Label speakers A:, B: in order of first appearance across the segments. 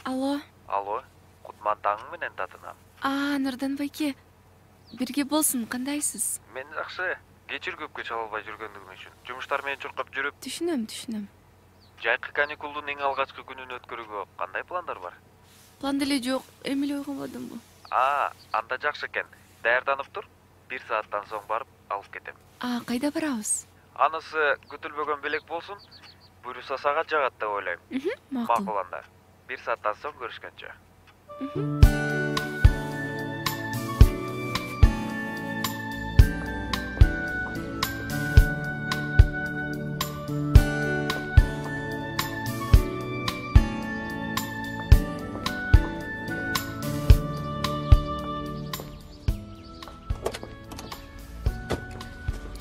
A: Алло.
B: Алло, Кутман таңың менен татынам.
A: Нурдан байке. Бирге болсын, кандайсыз?
B: Мен жакшы, кечир көпкө чала албай жүргөндүгүм үчүн. Жумуштар менен чуркап жүрүп.
A: Түшүнөм.
B: Жайкы каникулдун эң алгачкы күнүн өткөрүүгө кандай пландар бар?
A: План деле жок, эми эле ойгонбодумбу.
B: Анда жакшы экен. Даярданып тур. 1 сааттан соң барып алып кетем.
A: Кайда барабыз?
B: Анысы күтүлбөгөн белек болсун. Буюрса сага жагат деп ойлойм. Макул анда. 1 сааттан соң көрүшкөнчө.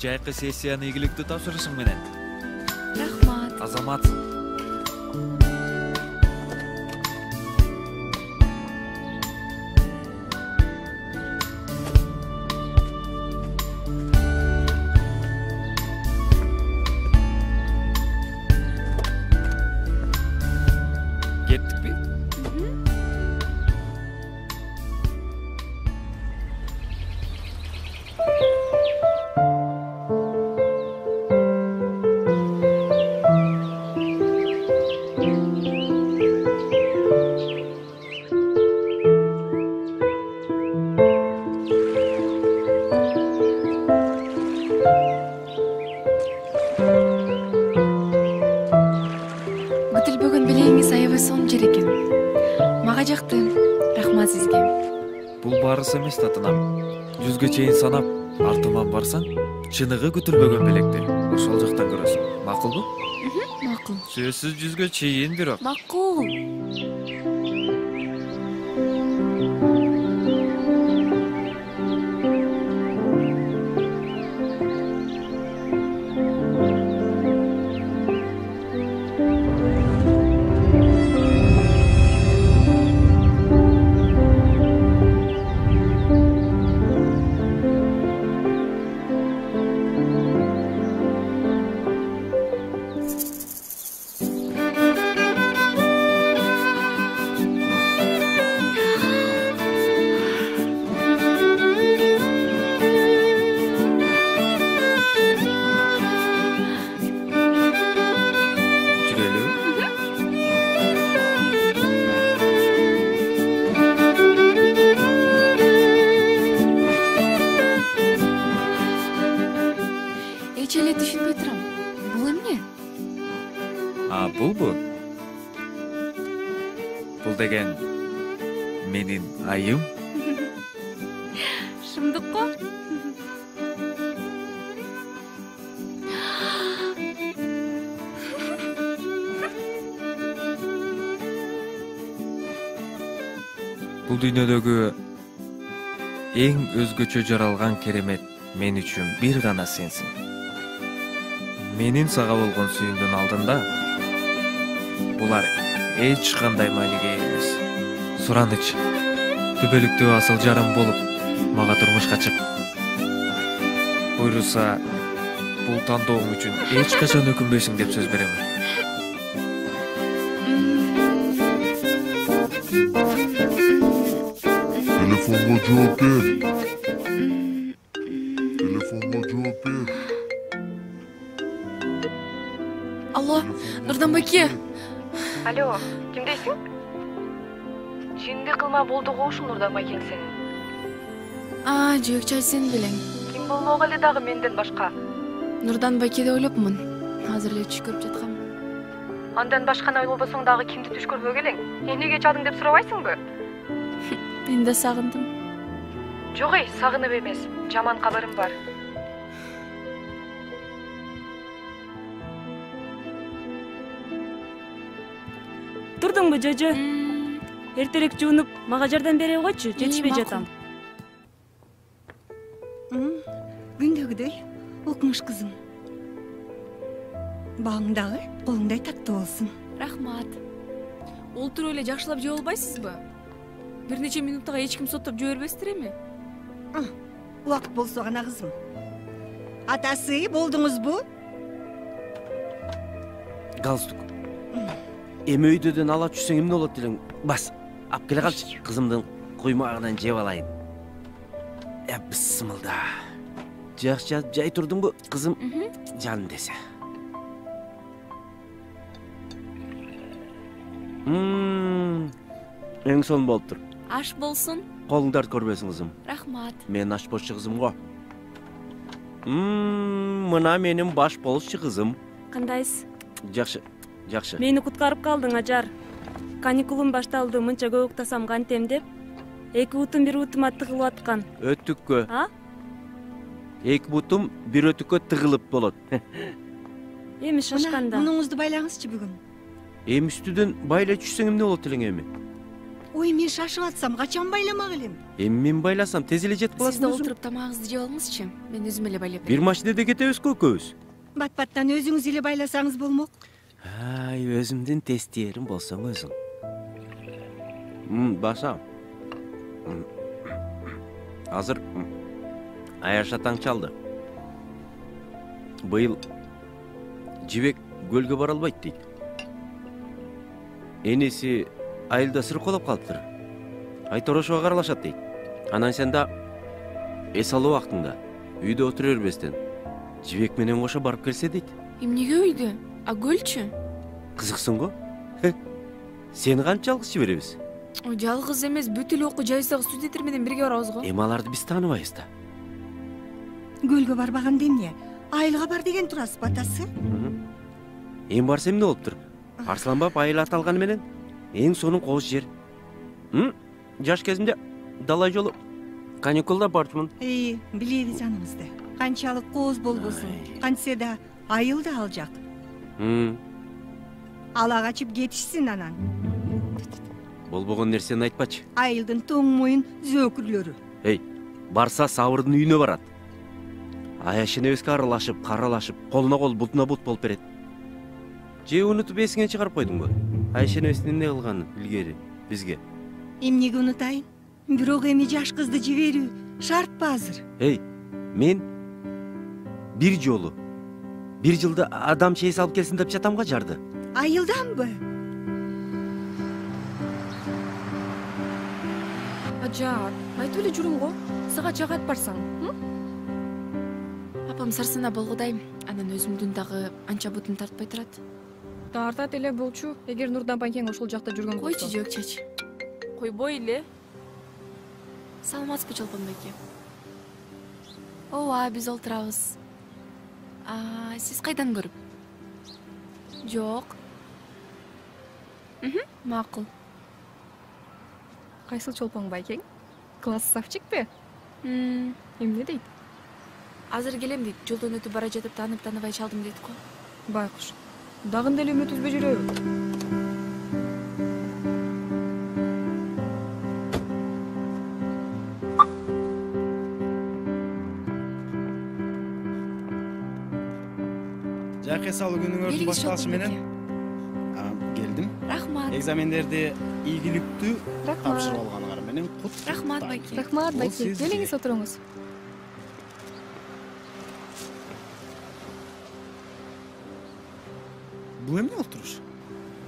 C: Жайкы сессияны ийгиликтүү тапшырышың менен.
A: Рахмат.
C: Азамат. Кеттикпи?
A: Күтүлбөгөн белегиңиз аябай сонун жер экен. Мага жакты. Рахмат сизге.
C: Бул баарысы эмес татынам. 100ге чейин санап, артыман барсаң, чыныгы күтүлбөгөн белекти ошол жактан көрөсүң. Макулбу?
A: Макул.
C: Сөзсүз 100ге чейин бирок.
A: Макул. Эч эле түшүнбөй турам. Бул эмне?
C: Булбу? Бул деген менин айым.
A: Шындыкпы?
C: Бул дүйнөдөгү эң өзгөчө жаралган керемет мен үчүн бир гана сенсиң. Менин сага болгон сүйүүмдүн алдында булар эч кандай мааниге ээ эмес. Сураныч, түбөлүктүү асыл жарым болуп мага турмушка чык. Буйруса, бул тандоом үчүн эч качан өкүнбөйсүң деп сөз беремин.
D: Telefonla cevap ver. Telefonla cevap ver.
A: Алло, Нурдан байке.
E: Алло, кимдейсиң? Жинди кылма болду го ушул Нурдан байкең сенин.
A: Жөөк чай сен белең.
E: Ким болмок эле дагы менден башка?
A: Нурдан байке деп ойлопмун. Азыр эле түш көрүп жаткам.
E: Андан башканы ойлобосоң дагы кимди түш көрбөк элең? Эмнеге чадың деп сурабайсыңбы?
A: Мен да сагындым.
E: Жок эй, сагынып эмес. Жаман кабарым бар.
F: Турдуңбу, Жожо? Эртерээк жуунуп, мага жардам бере койчу, жетишпей жатам.
G: Күндөгүдөй окумуш кызым. Багың дагы колуңдай таттуу болсун.
A: Рахмат. Олтуруп эле жакшылап жөө албайсызбы? Бир нече минуттага эч ким соттоп жибербестир эми?
G: Убакыт болсо гана кызым. Атасы болдуңузбу?
C: Галстук.
H: эми өйдөдөн ала түшсөң эмне болот элең? Бас, алып келе калчы. Кызымдын куймагынан жеп алайын. Бисмилда. Жакшы жай турдуңбу, кызым? Жаным десе. Эң сон болуптур.
A: Аш болсун.
H: Колуңдарды көрбөсүң, кызым.
A: Рахмат.
H: Мен ашпозчу кызым го. Мына менин баш болушчу кызым.
F: Кандайсыз?
H: Жакшы.
F: Мени куткарып калдың, Ажар. Каникулум башталды, мынча көп уктасам кантем деп. 2 бутум 1 бутума тыгылып аткан.
H: Өтүккө. 2 бутум 1 өтүккө тыгылып болот.
F: Эми шашканда.
G: Мунуңузду байлаңызчы бүгүн.
H: Эми үстүдөн байлай түшсөң эмне болот элең эми?
G: Ой, мен шашып атсам, качан байламак элем?
H: Эми мен байласам тез эле жетип каласың.
A: Сиз да олтуруп тамагыңызды жеп алыңызчы. Мен өзүм эле байлап
H: берем. Бир машинеде кетебизби экөөбүз?
G: Бат-баттан өзүңүз эле байласаңыз болмок.
H: Өзүмдүн тестиерим болсоң өзүң. Башам. Азыр аяша таң чалды. Быйыл жибек көлгө бара албайт дейт. Энеси айылда сырколоп калыптыр. Айторошуга каралашат дейт. Анан сен да эс алуу убактыңда үйдө отура бербестен жибек менен кошо барып келсе дейт.
A: Эмнеге үйдө? А көлчү?
H: Кызыксың го? Сени канча жалгыз жиберебиз?
A: Жалгыз эмес, бүт эле окуу жайсагы студенттер менен бирге барабыз го.
H: Эми аларды биз тааныбайбыз да.
G: Көлгө барбаганда эмне? Айылга бар деген турасыз, батасы?
H: Эми барса эмне болуптур? Арсланбап айыл аталганы менен эң сонун кооз жер. Жаш кезимде далай жолу каникулда барчумун.
G: Билебиз аныңызды. Канчалык кооз болбосун, кантсе да айыл да ал жак. Ала качып кетишсин анан.
H: Болбогон нерсени айтпачы.
G: Айылдын тоң моюн зөөкүрлөрү.
H: Барса Сабырдын үйүнө барат. Аяшенебизге аралашып, каралашып, колуна кол, бутуна бут болуп берет. Же унутуп эсиңен чыгарып койдуңбу? Айшенебиздин эмне кылганын илгери бизге.
G: Эмнеге унутайын? Бирок эми жаш кызды жиберүү шартпы азыр?
H: Мен бир жолу, бир жылда адам чейс алып келсин деп жатамга жарды.
G: Айылданбы?
A: Ажар, айтып эле жүрүм го. Сага жагат барсаң, Апам сарсына болгудай, анан өзүмдүн дагы анча бутум тартпай турат.
I: Тартат эле болчу, эгер Нурдан байкең ошол жакта жүргөн болсо.
A: Койчу, жок чач. Койбой эле. Саламатсызбы, Чолпон байке? Ооба, биз олтурабыз. Сиз кайдан көрүп? Жок. Макул.
I: Кайсыл Чолпон байкең? Класс савчикпи? Эмне дейт?
A: Азыр келем дейт. Жолдон өтүп бара жатып тааныбай чалдым дейт го.
I: Байкуш. Дагында эле үмүт үзбөй жүрөбү.
J: Жакы салуу күнүңөрдүн башталышы менен келдим.
A: Рахмат.
J: Экзамендерди ийгиликтүү тапшырып алганыңар менен кут.
A: Рахмат байке.
I: Рахмат байке. Келиңиз отуруңуз.
J: Бул эмне болуп туруш?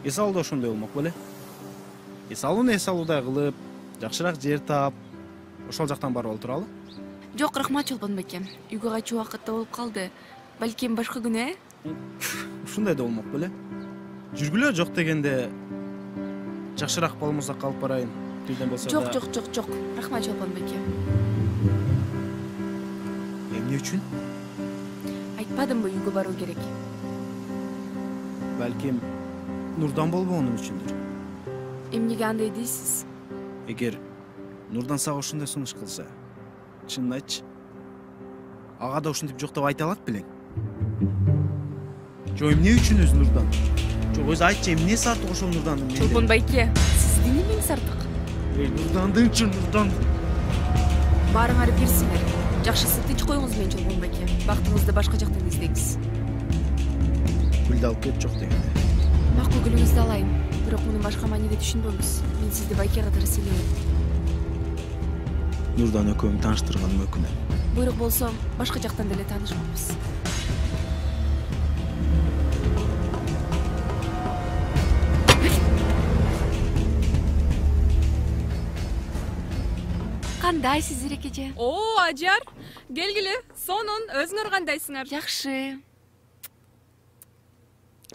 J: Эс алууда ошондой болмок беле? Эс алуудай кылып, жакшыраак жер таап, ошол жактан барып олтуралы?
A: Жок, рахмат Чолпон байке. Үйгө качуу убакытта болуп калды. Балким башка күнү,
J: Ушундай да болмок беле? Жүргүлө, жок дегенде жакшыраак болмосак калып барайын. Түйдөн болсо да.
A: Жок. Рахмат Чолпон байке.
J: Эмне үчүн?
A: Айтпадымбы үйгө баруу керек?
J: Балким Нурдан болбогонум үчүндүр.
A: Эмнеге андай дейсиз?
J: Эгер Нурдан сага ушундай сунуш кылса, чынын айтчы. Ага да ушинтип жок деп айта алат белең? Жо эмне үчүн өзү Нурдан? Жок өзү айтчы, эмнеси артык ошол Нурдандын?
A: Чолпон байке, сиздин эмеңиз артык?
J: Нурдандынчы, Нурдан.
A: Баарыңар бирсиңер. Жакшысы тынч коюңуз менен Чолпон байке. Бактыңызды башка жактан издеңиз.
J: Гүлдү алып кет, жок дегенде.
A: Макул, гүлүңүздү алайын. Бирок муну башка мааниде түшүнбөңүз. Мен сизди байке катары сыйлайм.
J: Нурдан экөөңү тааныштырганым өкүнөм.
A: Буйрук болсо, башка жактан деле таанышмакпыз.
E: кандайсыз Ирекеже?
A: О, Ажар, келгиле. Сонун, өзүңөр кандайсыңар?
E: Жакшы.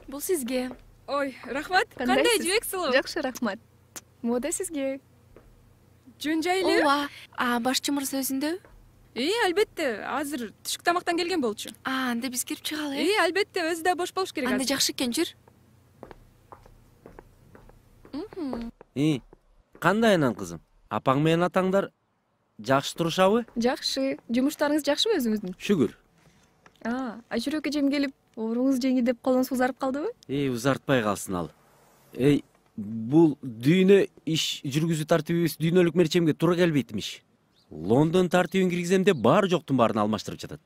E: Бул сизге.
A: Ой, рахмат. Кандай жибек сулуу?
I: Жакшы, рахмат. Мода сизге.
A: Жөн жайлы?
E: Ооба. Башчы мырза өзүндө?
A: Албетте. Азыр түшүк тамактан келген болчу.
E: Анда биз кирип чыгалы.
A: Албетте, өзү да бош болуш керек.
E: Анда жакшы экен, жүр.
H: Кандай анан кызым? Апаң менен атаңдар жакшы турушабы?
I: Жакшы. Жумуштарыңыз жакшыбы өзүңүздүн?
H: Шүгүр.
I: Айшүрөк эжем келип, ооруңуз жеңилдеп колуңуз узарып калдыбы?
H: Узартпай калсын ал. Бул дүйнө иш жүргүзүү тартибибиз дүйнөлүк мерчемге туура келбейтимиш. Лондон тартибин киргизем деп баары жоктун баарын алмаштырып жатат.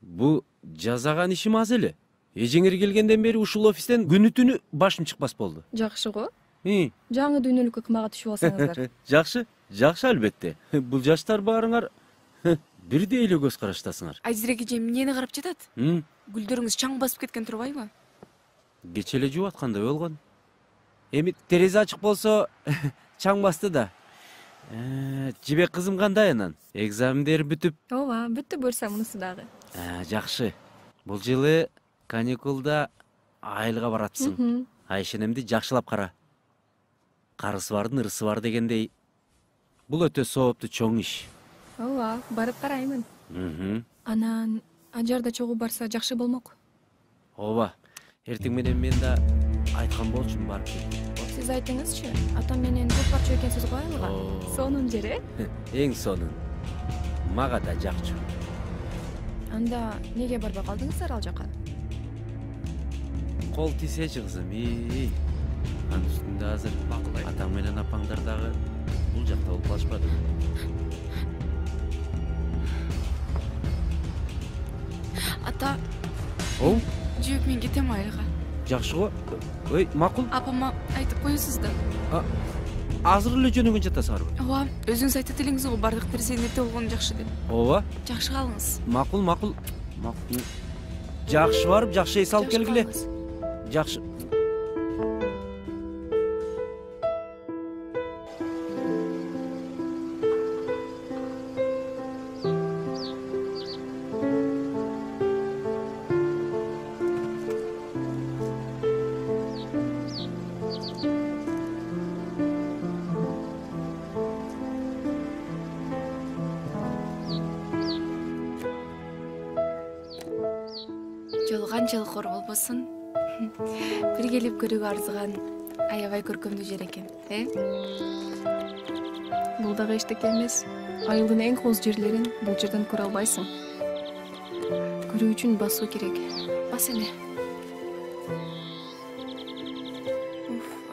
H: Бу жазаган ишим аз эле. Эжеңер келгенден бери ушул офистен күнү түнү башым чыкпас болду.
I: Жакшы го. Жаңы дүйнөлүккө кымага түшүп алсаңыздар.
H: Жакшы албетте. Бул жаштар баарыңар бирдей эле көз караштасыңар.
E: Айзирек эже эмнени карап жатат? Гүлдөрүңүз чаң басып кеткен турбайбы?
H: Кече эле жууп аткандай болгон. Эми терезе ачык болсо чаң басты да. Жибек кызым кандай анан? Экзамендер бүтүп?
I: Ооба, бүттү буюрса мунусу дагы.
H: Жакшы. Бул жылы каникулда айылга баратсың. Айшенемди жакшылап кара. Карысы бардын ырысы бар дегендей. Бул өтө сооптуу чоң иш.
I: Ооба, барып караймын. Анан Ажар да чогуу барса жакшы болмок.
H: Ооба. Эртең менен мен да айткан болчумун барып кел.
I: Сиз айтыңызчы, атам менен көп барчу экенсиз го айылга. Сонун жер,
H: Эң сонун. Мага да жакчу.
I: Анда неге барбай калдыңыздар ал жака?
H: Кол тийсечи кызым. Анын үстүндө азыр атаң менен апаңдар дагы бул жакта болуп калышпады.
E: Ата.
A: Жүйөк мен кетем айылга.
H: Жакшы го. Макул.
A: Апама айтып коесуз да.
H: Азыр эле жөнөгөн жатасыңарбы?
A: Ооба, өзүңүз айтып элеңиз го, бардык нерсенин эрте болгону жакшы деп.
H: Ооба.
A: Жакшы калыңыз.
H: Макул. Жакшы барып, жакшы эс алып келгиле. Жакшы.
E: Жол канчалык кор болбосун. Бир келип көрүүгө арзыган аябай көркөмдүү жер экен,
I: Бул дагы эчтеке эмес. Айылдын эң кооз жерлерин бул жерден көрө албайсың. Көрүү үчүн басуу керек.
E: Бас эне.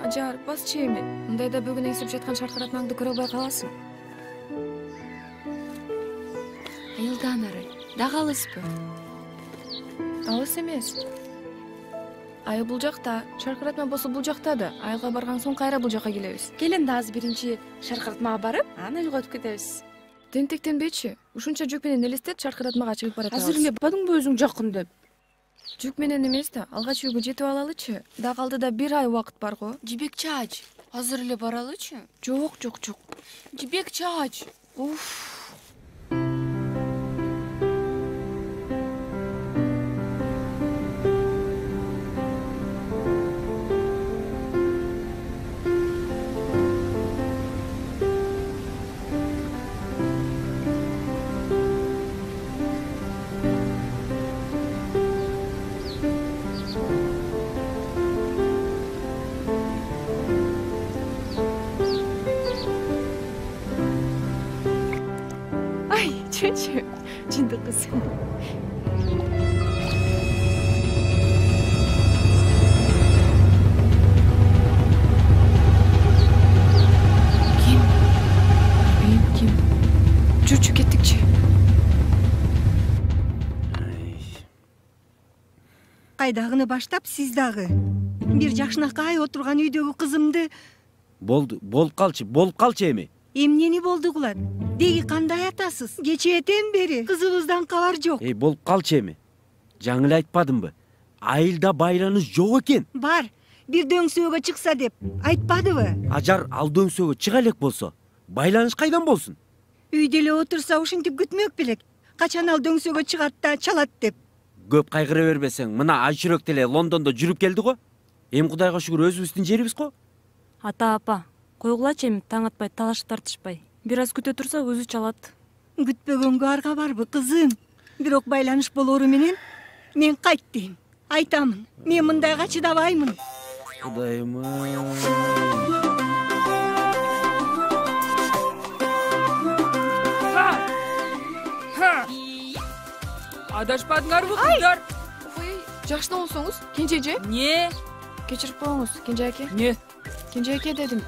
I: Ажар, басчы эми. Мындайда бүгүн эңсип жаткан шаркыратмаңды көрө албай каласың.
E: Айылдан ары дагы алыспы?
I: Алыс эмес. Айыл бул жакта, шаркыратма болсо бул жакта да. Айылга барган соң кайра бул жака келебиз.
E: Келем да азыр биринчи шаркыратмага барып, анан айылга өтүп кетебиз.
I: Тентектенбечи. Ушунча жүк менен элестет шаркыратмага чыгып баратабыз.
E: Азыр эле бадыңбы өзүң жакын деп?
I: Жүк менен эмес да, алга чыгууга жетип алалычы. Дагы алдыда 1 ай убакыт бар го.
E: Жибек чаач. Азыр эле баралычы?
I: Жок.
E: Жибек чаач.
I: Чүчү. Жынды кыз. Ким? Чүчү кеттикчи.
G: Кайдагыны баштап сиз дагы. Бир жакшынакай отурган үйдөгү кызымды
H: Болуп калчы эми.
G: эмнени болду кылат? Деги кандай атасыз? Кечээден бери кызыбыздан кабар жок.
H: Болуп калчы эми. Жаңы эле айтпадымбы? Айылда байланыш жок экен.
G: Бар, бир дөңсөөгө чыкса деп айтпадыбы?
H: Ажар ал дөңсөөгө чыга элек болсо, байланыш кайдан болсун?
G: Үйдө эле отурса ушинтип күтмөк белек. Качан ал дөңсөгө чыгат да чалат деп.
H: Көп кайгыра бербесең, мына Айчүрөк деле Лондондо жүрүп келди го. Эми Кудайга шүгүр өзүбүздүн жерибиз го.
F: Ата апа, койгулачы эми таң атпай талашып тартышпай. Бир аз күтө турса өзү чалат.
G: Күтпөгөнгө арга барбы, кызым? Бирок байланыш болору менен мен кайттым. Айтамын, мен мындайга чыдабаймын.
H: Кудайым.
A: Адашпадыңарбы кыздар?
I: Ой, жакшы болсоңуз, Кенже эже.
A: Не?
I: Кечирип коюңуз, Кенже аке.
A: Не?
I: Кенже аке дедим.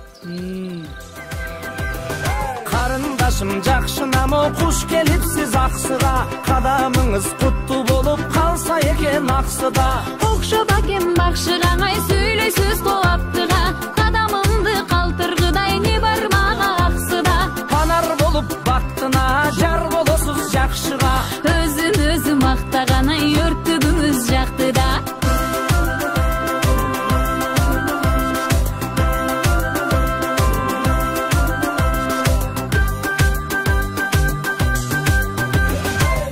K: Карындашым жакшынамы куш келипсиз аксыга, кадамыңыз куттуу болуп калса экен аксыда.
L: Окшоп акем бакшыгаңай сүйлөйсүз кооптуга, кадамымды калтыргыдай не бар мага аксыда.
K: Панар болуп бактына жар болосуз жакшыга,
L: өзү мактаганы өрттүгүңүз жактыда.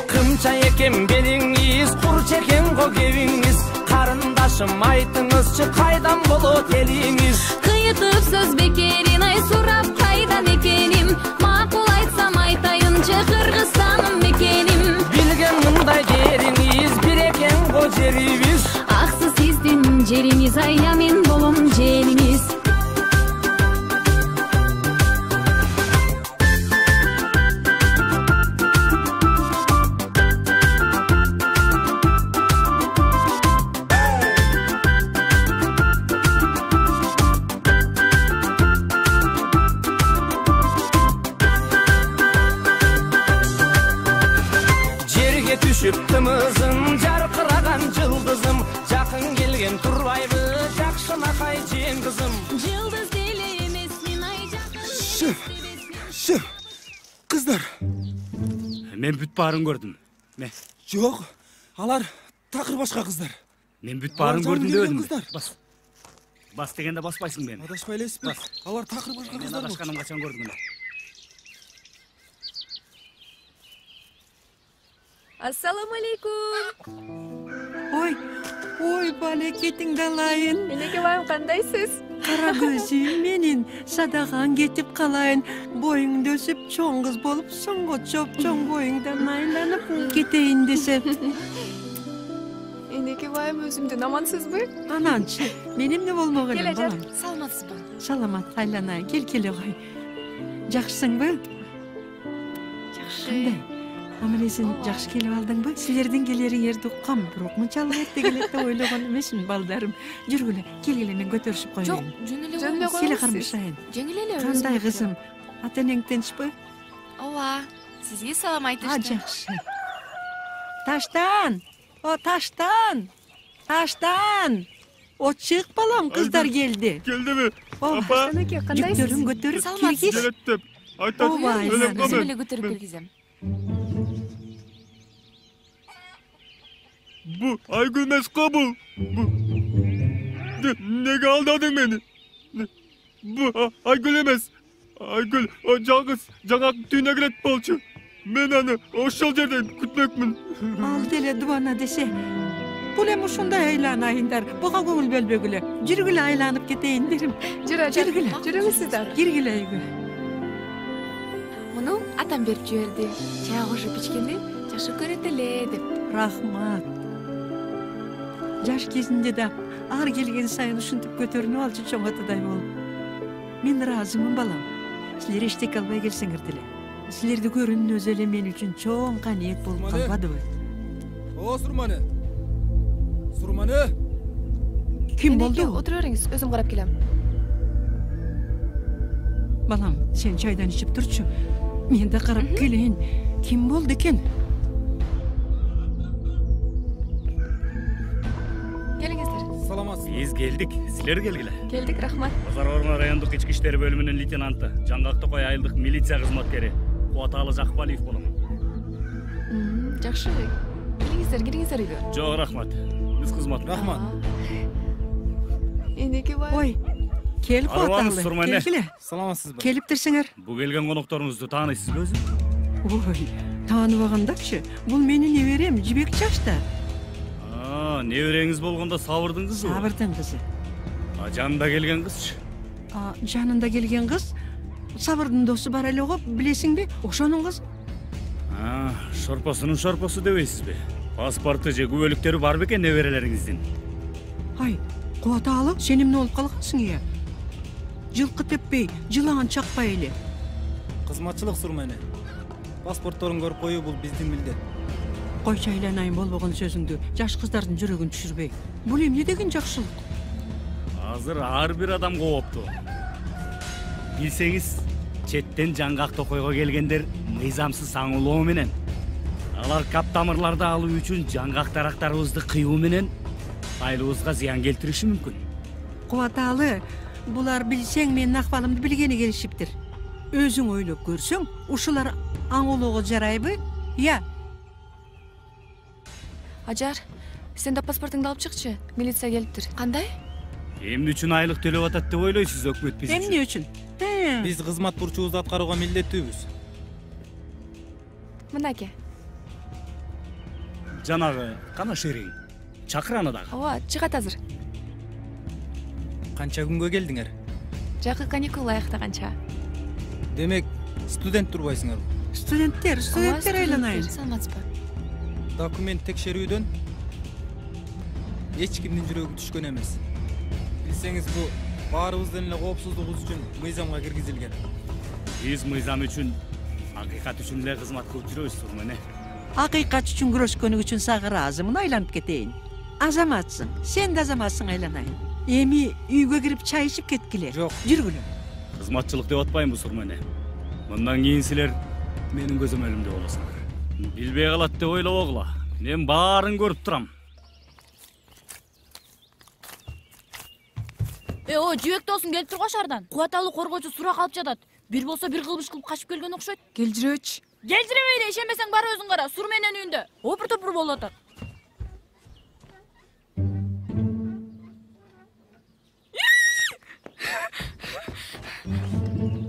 K: Кымча экем белиңиз, кур чекен го кебиңиз, карындашым айтыңызчы кайдан болот элиңиз.
L: Кыйытып сөз бекерин ай сурап кайдан экеним, макул айтсам айтайынчы Кыргызстаным экеним.
K: Билген мындай жериңиз бир экен го жерибиз,
L: аксыз сиздин жериңиз ай, мен болом желиңиз.
K: Тымызым жаркыраган жылдызым, жакын келген турбайбы жакшынакай жен кызым.
L: Жылдыз деле эмес мен ай жакын.
J: Шыр, кыздар.
M: Мен бүт баарын көрдүм.
J: Жок, алар такыр башка кыздар.
M: Мен бүт баарын көрдүм дебедимби? Бас дегенде баспайсың мени.
J: Адашпай элесизби? Алар такыр башка кыздар.
M: Мен адашканым качан көрдүм.
I: Ассаламу алейкум.
G: Ой, балекетиң далайын.
I: Энеке байым, кандайсыз?
G: Кара көзүм менин, садаган кетип калайын. Боюңду өсүп чоң кыз болуп, соңго чоң боюңдан айланып кетейин десем.
I: Энеке байым, өзүмдүн амансызбы?
G: Ананчы, менин эмне болмок эле балам?
I: Саламатсызбы?
G: Саламат, айланайын, келе кой. Жакшысыңбы?
I: Жакшы.
G: Амелесин жакшы келип алдыңбы? Силердин келериңерди уккам, бирок мынчалык эрте келет деп ойлогон эмесмин, балдарым. Жүргүлө, келгиле, мен көтөрүшүп коеюн.
I: Жок, жөн эле коюңуз.
G: Силе кармашайын.
I: Жеңил эле.
G: Кандай кызым? Ата-энең тынчпы?
E: Ооба, сизге салам айтышты.
G: Жакшы. Таштан! Таштан! О, чык балам, кыздар келди.
J: Келдиби?
G: Апа, жүктөрүн көтөрүп киргиз.
J: Келет деп. Айтат.
E: Өзүм эле көтөрүп киргизем.
J: Бу Айгүл эмес го бул. Неге алдадың мени? Бу Айгүл эмес. Айгүл жалгыз жаңа дүйнөгө келет болчу. Мен аны ошол жерден күтмөкмүн.
G: Ал деле дубана десе. Бул эми ушундай айланайындар. Буга көңүл бөлбөгүлө. Жүргүлө айланып кетейин дерим.
I: Жүргүлө. Жүрүңүздөр.
G: Киргиле Айгүл.
E: Муну атам берип жиберди. Чай кошуп ичкенди жакшы көрөт эле деп.
G: Рахмат. Жаш кезинде да ар келген сайын ушинтип көтөрүнүп алчу чоң атадай болуп. Мен ыраазымын балам. Силер эчтеке албай келсеңер деле. Силерди көрүүнүн өзү эле мен үчүн чоң каниет болуп калбадыбы?
N: О, Сурманы. Сурманы.
G: Ким болду?
I: Отура бериңиз, өзүм карап келем.
G: Балам, сен чайдан ичип турчу. Мен да карап келейин. Ким болду экен?
I: Келиңиздер.
N: Саламатсыз.
M: Биз келдик, силер келгиле.
I: Келдик, рахмат.
M: Базар Орун райондук ички иштер бөлүмүнүн лейтенанты, Жаңгак Токой айылдык милиция кызматкери Кубаталы Жакпалиев болом.
I: Жакшы. Кириңиздер үйгө.
M: Жок, рахмат. Биз кызмат.
N: Рахмат.
I: Энеке бай.
G: Ой, Кел
M: Арыбаңыз,
G: Куаталы.
M: Сурмане.
G: Келгиле.
N: Саламатсызбы?
G: Келиптирсиңер.
M: Бу келген конокторуңузду тааныйсызбы өзү?
G: Ой, тааныбагандакчы. Бул менин неберем, Жибек Чашта.
M: Небереңиз болгондо Сабырдын кызы.
G: Сабырдын кызы.
M: Жанында келген кызчы.
G: Жанында келген кыз Сабырдын досу бар эле го, билесиңби? Ошонун кызы.
M: Шорпосунун шорпосу дебейсизби? Паспорту же күбөлүктөрү бар бекен неберелериңиздин?
G: Ай, Куаталы, сен эмне болуп калгансың я? Жылкы теппей, жылаан чакпай эле.
N: Кызматчылык Сурмане. Паспортторун көрүп коюу бул биздин милдет.
G: Койчу айланайын болбогон сөзүңдү жаш кыздардын жүрөгүн түшүрбөй. Бул эмне деген жакшылык?
M: Азыр ар бир адам коопту. Билсеңиз, четтен жаңгак токойго келгендер мыйзамсыз аңылоо менен, алар кап тамырларды алуу үчүн жаңгак дарактарыбызды кыюу менен айлыбызга зыян келтириши мүмкүн.
G: Куаталы, булар билсең менин акыбалымды билгени келишиптир. Өзүң ойлоп көрсөң, ушулар аңылоого жарайбы? Я.
I: Ажар, сен да паспортуңду алып чыкчы. Милиция келиптир. Кандай?
M: Эмне үчүн айлык төлөп атат деп ойлойсуз өкмөт биз?
G: Эмне үчүн?
N: Биз кызмат бурчубузду аткарууга милдеттүүбүз.
I: Мынакей.
M: Жанагы кана шериң. Чакыр аны дагы.
I: Ооба, чыгат азыр.
N: Канча күнгө келдиңер?
I: Жакы каникул аяктаганча.
N: Демек, студент турбайсыңар.
G: Студенттер айланайын.
I: Саламатсызбы?
N: Документ текшерүүдөн эч кимдин жүрөгү түшкөн эмес. Билсеңиз, бу баарыбыздын эле коопсуздугубуз үчүн мыйзамга киргизилген.
M: Биз мыйзам үчүн, акыйкат үчүн эле кызмат кылып жүрөбүз, Сурмане.
G: Акыйкат үчүн күрөшкөнүң үчүн сага ыраазымын, айланып кетейин. Азаматсың, сен да азаматсың, айланайын. Эми үйгө кирип чай ичип кеткиле.
N: Жок.
G: Жүргүлө.
M: Кызматчылык деп атпайынбы, Сурмане? Мындан кийин силер менин көзөмөлүмдө болосуңар. Билбей калат деп ойлобогула. Мен баарын көрүп турам.
A: Жибек досуң келип турган шаардан. Куаталы коргоочу сурак алып жатат. Бир болсо бир кылмыш кылып качып келген окшойт.
I: Келжирөөчү.
A: Келжиребейли, ишенбесең бар өзүң кара. Сур менен үйүндө. Опур-топур болуп атат.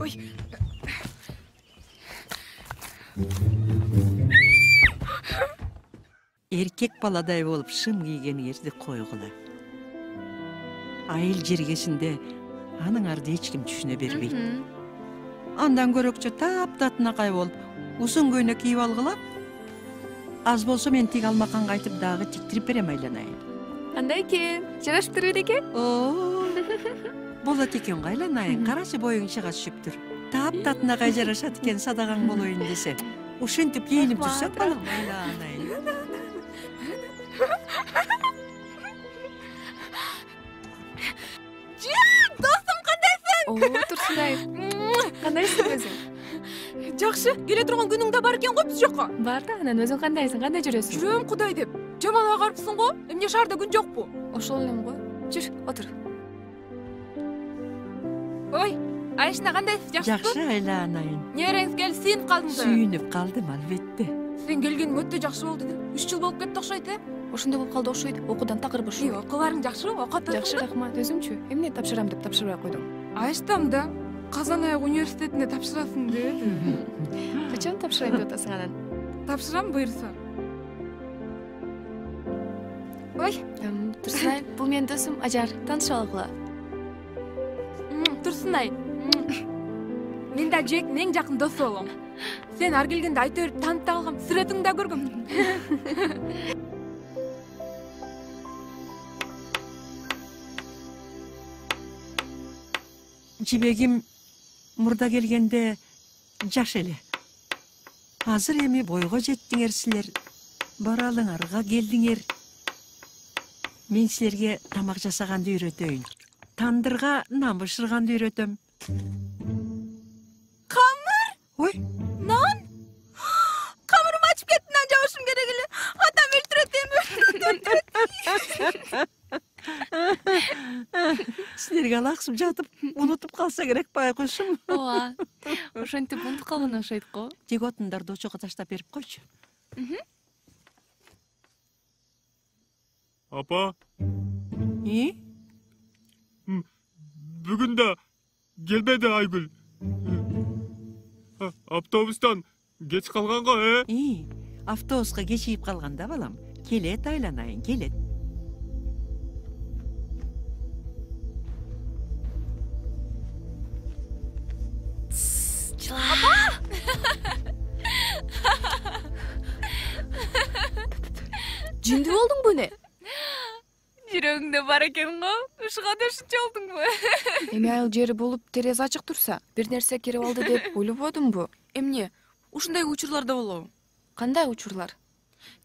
I: Ой.
G: Эркек баладай болуп шым кийгениңерди койгула. Айыл жергесинде аныңарды эч ким түшүнө бербейт. Андан көрөкчө таптатынакай болуп, узун көйнөк кийип алгыла. Аз болсо мен тиг алмаканга айтып дагы тиктирип берем, айланайын.
I: Кандай экен? Жараштырбайт экен?
G: Болот экен, айланайын. Карачы боюң чыга түшүптүр. Таптатынакай жарашат экен, садаган болоюн десе. Ушинтип кийинип жүрсөң, балам, айланайын.
A: Достум, кандайсың?
I: Турсунбаев. Кандайсың өзүң?
A: Жакшы, келе турган күнүң да бар экен го биз жакка.
I: Бар да, анан өзүң кандайсың? Кандай жүрөсүң?
A: Жүрөм Кудай деп. Жаман агарыпсың го? Эмне шаарда күн жокпу?
I: Ошол элем го. Жүр, отур.
A: Ой, Айшина кандайсыз? Жакшысызбы?
G: Жакшы, айланайын.
A: Небереңиз келип сүйүнүп калдыңызбы?
G: Сүйүнүп калдым, албетте.
A: Сен келгениң өтө жакшы болду да. 3 жыл болуп кетти окшойт,
I: Ошондой болуп калды окшойт. Окуудан такыр бошой.
A: Окууларың жакшыбы? Окуп
I: Жакшы, рахмат. Өзүңчү? Эмне тапшырам деп тапшырбай койдуң?
A: Айштам да. Казан аяк университетине тапшырасың деди.
I: Качан тапшырайм деп атасың анан?
A: Тапшырам буйрса. Ой,
I: Турсунай, бул менин досум Ажар. Таанышып алгыла.
A: Турсунай. Мен да Жебектин эң жакын досу болом. Сен ар келгенде айта берип таанып да калгам, сүрөтүңдү да көргөм.
G: Жибегим мурда келгенде жаш эле. Азыр эми бойго жеттиңер силер. Баралыңарга келдиңер. Мен силерге тамак жасаганды үйрөтөйүн. Тандырга нан бышырганды үйрөтөм.
A: Камыр?
G: Ой,
A: нан? Камырым ачып кетти, нан жабышым керек эле. Атам өлтүрөт.
G: Силерге алаксып жатып, унутуп калса керек байкушум.
I: Ооба. Ошентип унутуп калган окшойт го.
G: Тек отундарды очого таштап берип койчу.
J: Апа? Бүгін да келбеді Айгүл. Автобустан geç қалғанға,
G: Автобусқа кечиіп қалғанда, балам. Келет айланайын, келет.
A: Апа! Жинді болдың бу не?
E: Жүрөгүңдө бар экен го. Ушуга да ушунча болдуңбу?
I: Эми айыл жери болуп терезе ачык турса, бир нерсе кирип алды деп ойлободумбу?
A: Эмне? Ушундай учурларда болобу?
I: Кандай учурлар?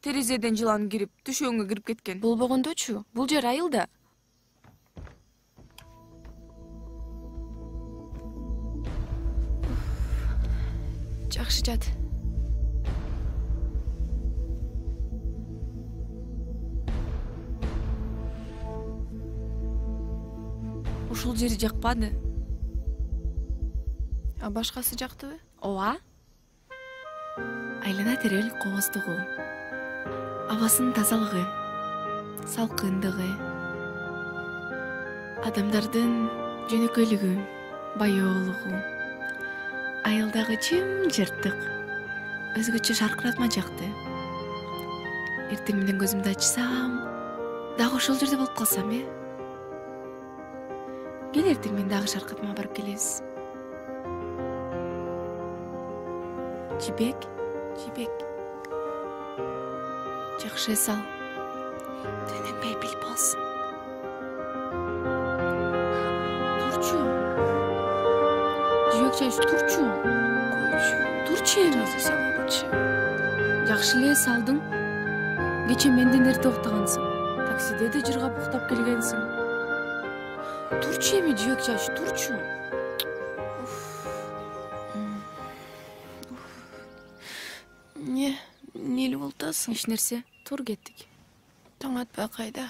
A: Терезеден жылан кирип, түшөгүңө кирип кеткен.
I: Болбогондочу, бул жер айылда. Жакшы жат.
A: Ушул жери жакпады.
I: А башкасы жактыбы?
A: Ооба.
E: Айлана терел кооздугу, абасынын тазалыгы, салкындыгы, адамдардын жөнөкөйлүгү, баяоолугу, айылдагы жым-жыртык, өзгөчө шаркыратма жакты. Эртең менен көзүмдү ачсам, дагы ошол жерде болуп калсам, Кел эртең менен дагы шаркыратмага барып келебиз. Жибек, жакшы эс ал. Төнөнбөй бил болсун. Турчу. Жибек чайчу, турчу. Турчу эми. Жакшы эле эс алдың. Кече менден эрте уктагансың. Таксиде да жыргап уктап келгенсиң. Турчу эми, жибек чайчу, турчу.
I: Эмнели болтасың?
E: Эч нерсе, тур кеттик.
I: Таң атпай кайда?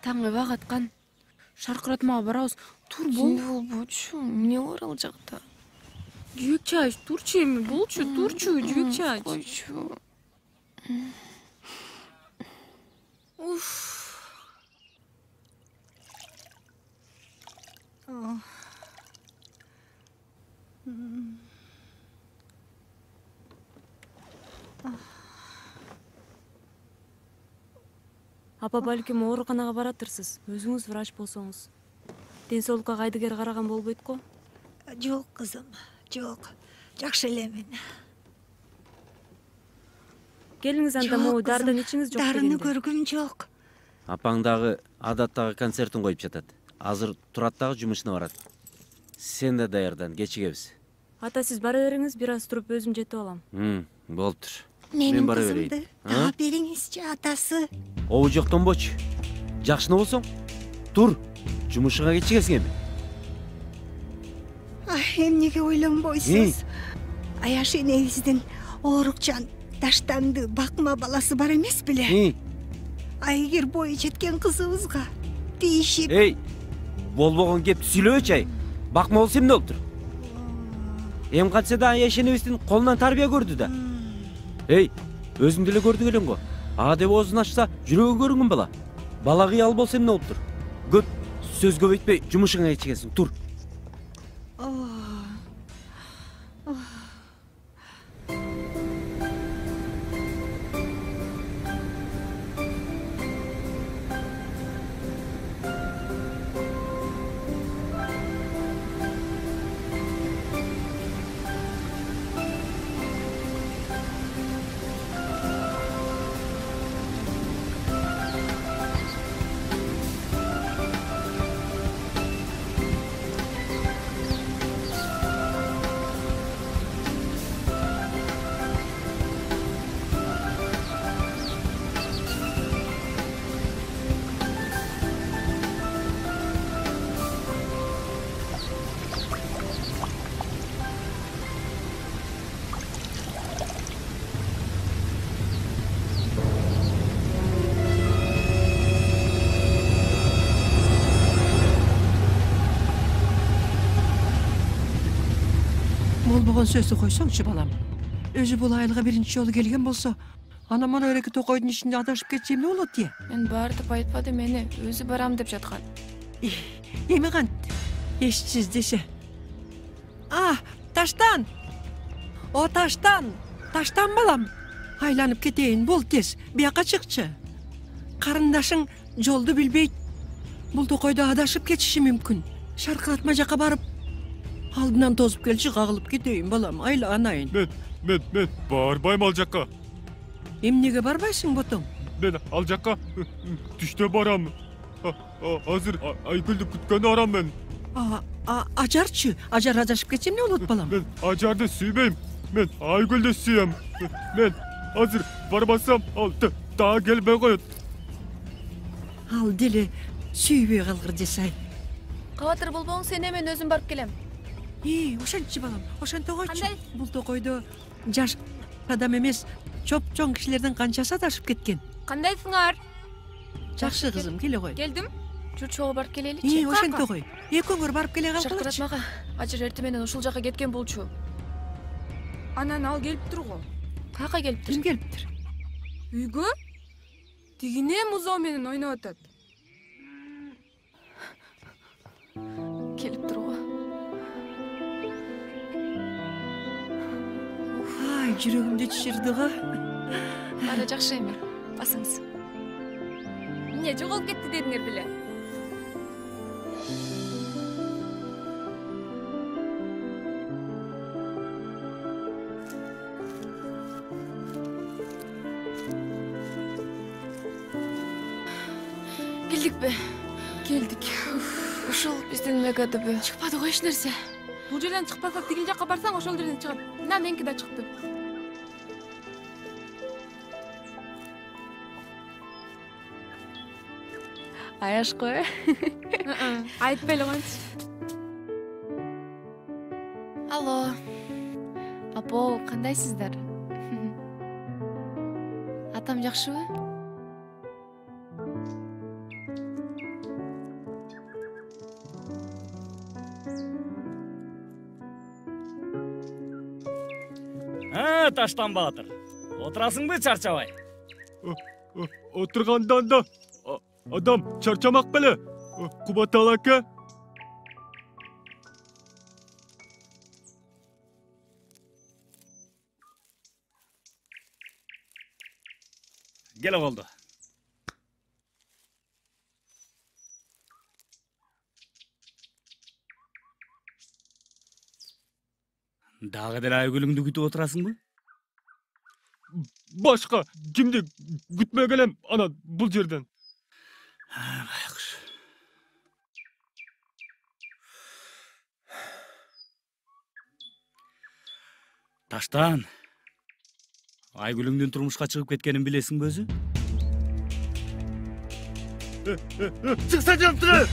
E: Таң эбак аткан. Шаркыратмага барабыз. Тур бол.
I: Болбочу, эмне бар ал жакта?
E: Жибек чайчу, турчу эми, болчу, турчу, жибек чайчу.
I: Койчу.
F: Апа, балким ооруканага баратырсыз. Өзүңүз врач болсоңуз. Ден соолукка кайдыгер караган болбойт го?
O: Жок, кызым, жок. Жакшы элемин.
F: Келиңиз анда, могу дарыдан ичиңиз жок дегенде.
O: Дарыны көргүм жок.
H: Апаң дагы адаттагы концертин коюп жатат. Азыр Турат дагы жумушуна барат. Сен да даярдан, кечигебиз.
F: Ата, сиз бара бериңиз, бир аз туруп өзүм жетип алам.
H: Болуптур.
O: Менин кызымды дагы бериңизчи, атасы.
H: Обу жоктонбочу. Жакшыны болсоң, тур. Жумушуңа кечигесиң эми.
O: Эмнеге ойлонбойсуз? Аяш энебиздин оорукчан Таштанды бакма баласы бар эмес беле? Айгер бою жеткен кызыбызга тийишип.
H: Болбогон кепти сүйлөбөчү ай. Бакма болсо эмне болуптур? Эм кантсе да Аяш энебиздин колунан тарбия көрдү да. Өзүң деле көрдүң элең го. А деп оозун ачса, жүрөгү көрүнгөн бала. Бала кыял болсо эмне болуптур? Көп сөз көбөйтпөй, жумушуңа кечигесиң, тур.
G: Болбогон сөздү койсоңчу, балам. Өзү бул айылга биринчи жолу келген болсо, ана мына эреки токойдун ичинде адашып кетсе эмне болот дие?
I: Мен баардып айтпады, мени өзү барам деп жаткан.
G: Эми кант? Eşsiz dese. Ah, taştan. O taştan. Taştan balam. Aylanıp keteyin, bol tez. Bir yaka çıkçı. Karındaşın joldu bilbeyt. Bul tokoyda adaşıp geçişi mümkün. Şarkılatma jaka barıp aldından tozup gelçi kağılıp keteyin balam. Ayla anayın.
J: Men barbayım aljakka.
G: Emnege barbaysın botom?
J: Men aljakka düşte baram. Hazır Aygül'dü kütkeni aram ben.
G: Acarçı. Acar adaşıp geçeyim ne unut balam?
J: Men Acar'da süymeyim. Men Aygül'de süyem. Men hazır barmasam al daha gelme koyut.
G: Al dili süybey kalgır desay.
I: Кабатыр болбоң, сен мен өзүм барып келем.
G: Ошончу балам, ошон тогойчу. Бул токойдо жаш адам эмес, чоң кишилердин канчасы адашып кеткен.
I: Кандайсыңар?
G: Жакшы кызым, келе кой.
I: Келдим. Жүр чогуу барып келеличи.
G: Ошон тогой. Экөөңөр барып келе калгылычы.
I: Шаркыратмага. Ажыр эртең менен ушул жака кеткен болчу.
E: Анан ал келип турго.
I: Каяка келиптир?
G: Ким келиптир?
E: Үйгө? Тигине музоо менен ойноп атат.
I: Келип турго.
G: Ай, жүрөгүмдү чиширди го.
I: Ара жакшы эми. Басыңыз.
E: Эмне жоголуп кетти дедиңер беле?
I: Келдикпи?
E: Келдик.
I: Ушул биздин МГДБ.
E: Чыкпады го эч нерсе. Бул жерден чыкпасак тигил жакка барсаң ошол жерден чыгат. Мына меники да чыкты.
I: Аяшко э?
E: Айтпай эле койчу.
I: Алло. Апо, кандайсыздар? Атам жакшыбы?
M: Таштан Баатыр. Отурасыңбы чарчабай?
J: Отургандан да адам чарчамак беле. Кубатал ака.
M: Келе болду. Дагы деле Айгүлүңдү күтүп отурасыңбы?
J: Башка кимди күтмөй келем ана бул жерден.
M: Байкуш. Таштан. Айгүлүңдүн турмушка чыгып кеткенин билесиңби өзү?
J: Чыкса жамтыра!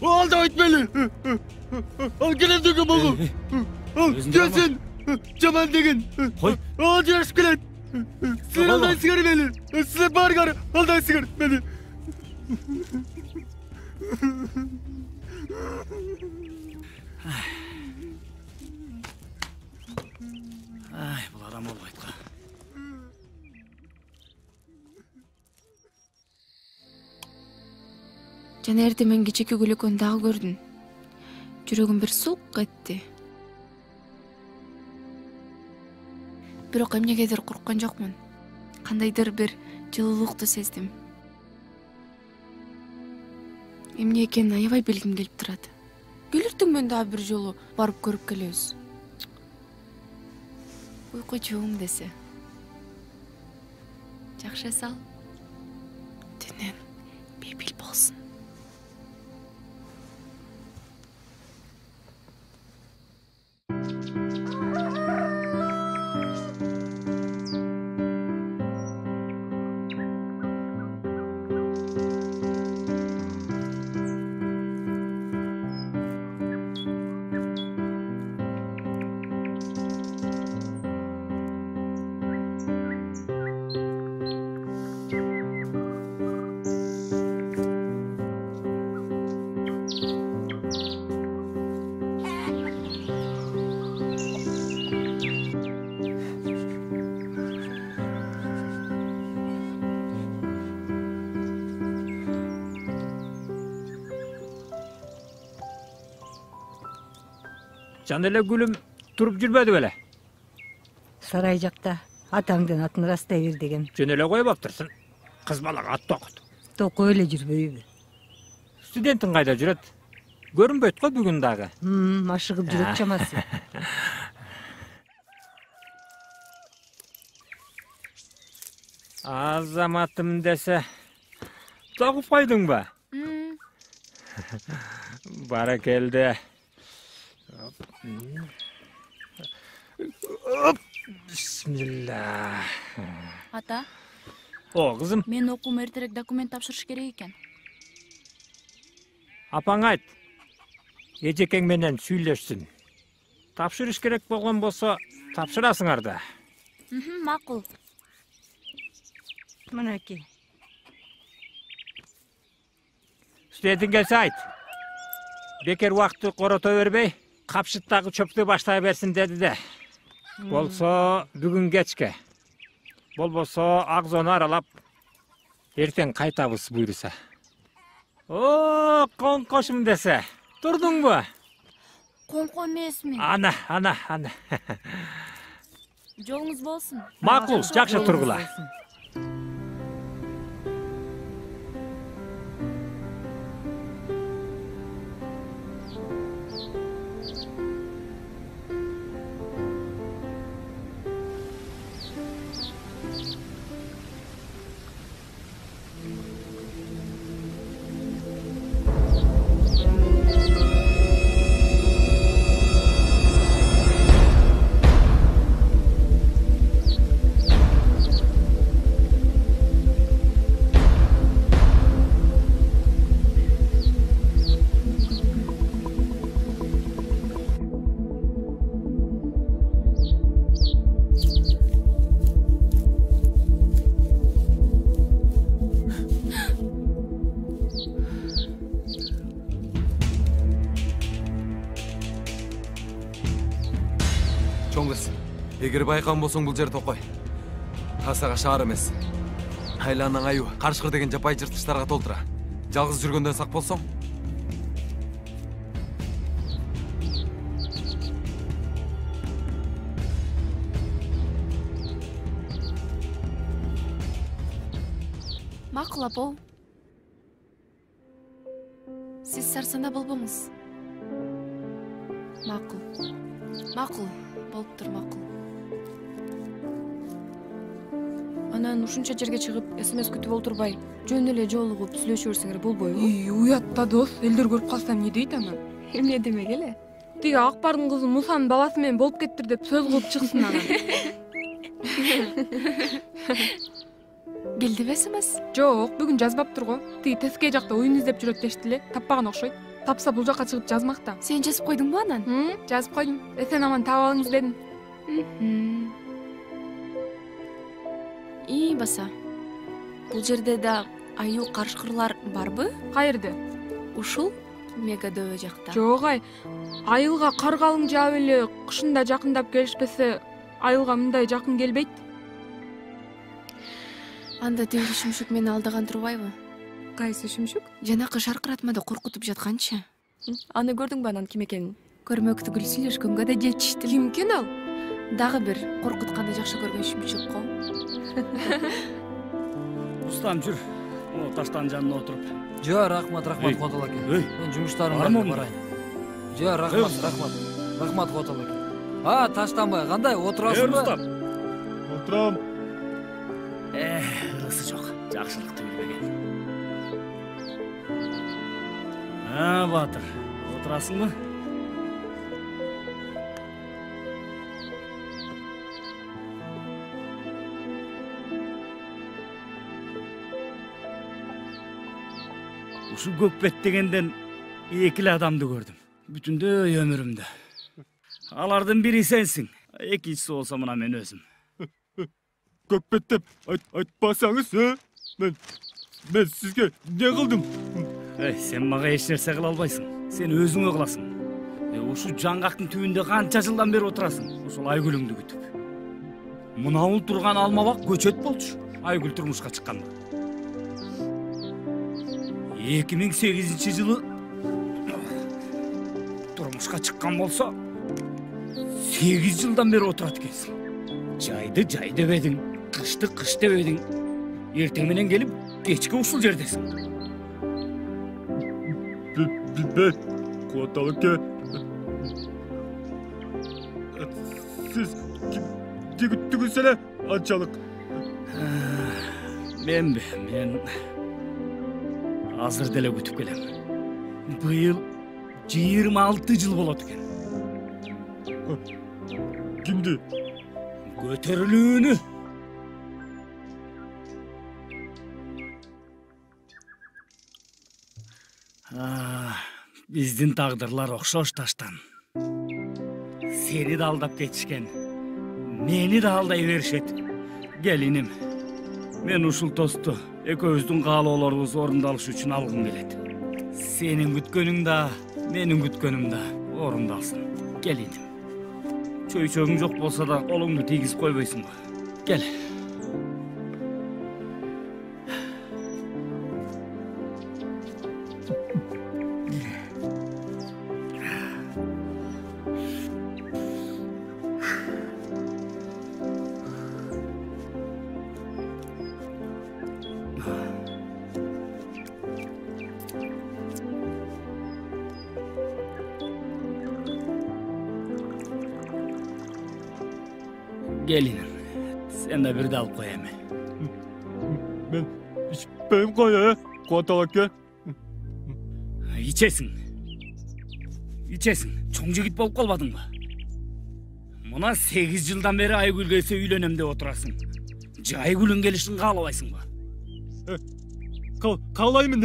J: Ал да айтмели! Ал келемдеги могу! Ал келсин! Жаман деген! Ал жарыш келет! Силер алдайсыңар мени! Силер баргар алдайсыңар мени!
M: Ай, бул адам болбойт го.
E: Жана эртең мен кечеки күлөкөнү дагы көрдүм. Жүрөгүм бир сулк этти. Бирок эмнегедир корккон жокмун. Кандайдыр бир жылуулукту сездим. Эмне экенин аябай билгим келип турат. Келиртиң мен дагы бир жолу барып көрүп келебиз. Уйкучуң десе. Жакшы сал. Түнүң бейбил болсун.
P: Жан эле гүлүм туруп жүрбөдү беле?
G: Сарай жакта атаңдын атын растай бер деген.
P: Жөн эле коюп аптырсың. Кыз балага ат токут.
G: Токой эле жүрбөйбү.
P: Студентиң кайда жүрөт? Көрүнбөйт го бүгүн дагы.
G: Ашыгып жүрөт чамасы.
P: Азаматым десе, тагып койдуңбу? Баракелде. Бисмилlah.
A: Ата,
P: О, кызым.
A: мен окуум эртерээк документ тапшырыш керек экен.
P: Апаң айт. Эжекең менен сүйлөшсүн. Тапшырыш керек болгон болсо, тапшырасыңар да.
A: Макул.
G: Мынакей.
P: Студентиң келсе айт. Бекер убакытты корото бербей, капшыттагы чөптү баштай берсин деди де. Болсо бүгүн кечке. Болбосо Акзону аралап, эртең кайтабыз буйруса. О, коңкошум десе, турдуңбу?
A: Коңко эмесмин.
P: Ана.
A: Жолуңуз болсун.
P: Макул, жакшы тургула.
Q: Эгер байкаган болсоң бул жер Токой. Тасага шаар эмес. Айланның аю, карышкыр деген жапай жырткычтарга толтура. Жалгыз жүргөндөн сак болсоң.
I: Макул апа. Сиз сарсанда болбоңуз. Макул. Болуптур макул. Анан ушунча жерге чыгып, СМС күтүп олтурбай, жөн эле жолугуп сүйлөшө берсеңер болбойбу?
E: Уятта дос, элдер көрүп калсам не дейт анан?
I: Эмне демек эле?
E: Тиги Акбардын кызы Мусанын баласы менен болуп кеттир деп сөз кылып чыксын анан.
I: Келдиби СМС?
E: Жок, бүгүн жазбаптыр го. Тиги Теске жакта оюн издеп жүрөт дешти эле, таппаган окшойт. Тапса бул жака чыгып жазмакта.
I: Сен жазып койдуңбу анан?
E: Жазып койдум. Эсен аман таап алыңыз дедим.
I: Баса. Бул жерде да аю карышкырлар барбы?
E: Кайерде?
I: Ушул Мегадөбө жакта.
E: Жок айылга кар калың жаап эле кышында жакындап келишпесе, айылга мындай жакын келбейт.
I: Анда тиги шүмшүк мени алдаган турбайбы?
E: Кайсы шүмшүк?
I: Жанакы шаркыратмада коркутуп жатканчы. Аны көрдүңбү анан ким экенин? Көрмөктүгүл сүйлөшкөнгө да жетишти.
E: Ким экен ал?
I: Дагы бир коркутканды жакшы көргөн шүмшүк го.
M: Устам жүр. О, таштан жанына отуруп.
R: Жо, рахмат Котол аке. Мен жумуштарым барайын. Жо, рахмат Котол аке. Таштанбай, кандай отурасыңбы?
M: Устам.
J: Отурам.
M: Ырысы жок. Жакшылык түгүлбеген. Батыр, отурасыңбы? Ушу Көкбет дегенден экиле адамды көрдүм. Бүтүндөй өмүрүмдө. Алардын бири сенсиң. Экинчиси болсо мына мен өзүм.
J: Көкбет деп айтпасаңыз, мен сизге не кылдым?
M: Сен мага эч нерсе кыла албайсың. Сен өзүңө кыласың. Ушу жаңгактын түбүндө канча жылдан бери отурасың? Ушул Айгүлүңдү күтүп. Мынау турган алмабак көчөт болчу. Айгүл турмушка чыкканда. 2008 жылы турмушка чыккан болсо, 8 жылдан бері отырат екенсің. Жайды жай деп едің, қышты қыш деп едің. Ертең менен келіп, кечке ушул жердесің.
J: Куаталы ке. Сіз күттігіз әлі анчалық.
M: Мен азыр деле күтүп келем. Быйыл 26 жыл болот экен.
J: Кимди?
M: Көтөрүлүүнү. Биздин тагдырлар окшош таштан. Сени да алдап кетишкен. Мени да алдай беришет. Келиним. Мен ушул тосту экөөбүздүн каалоолорубуз орундалыш үчүн алгым келет. Сенин күткөнүң да, менин күткөнүм да орундалсын. Келиним. Чөйчөгүң жок болсо да колуңду тийгизип койбойсуң го. Кел. Gelinin. Sen de bir de alıp koyayım.
J: Ben içmeyim koya, kuatalak ya.
M: İçesin. İçesin. Çoң жигит болуп калбадың ба? Мына 8 жылдан бери Айгүлгө үйлөнөм деп отурасың. Айгүлүн келишин каалабайсың ба?
J: Каалаймын,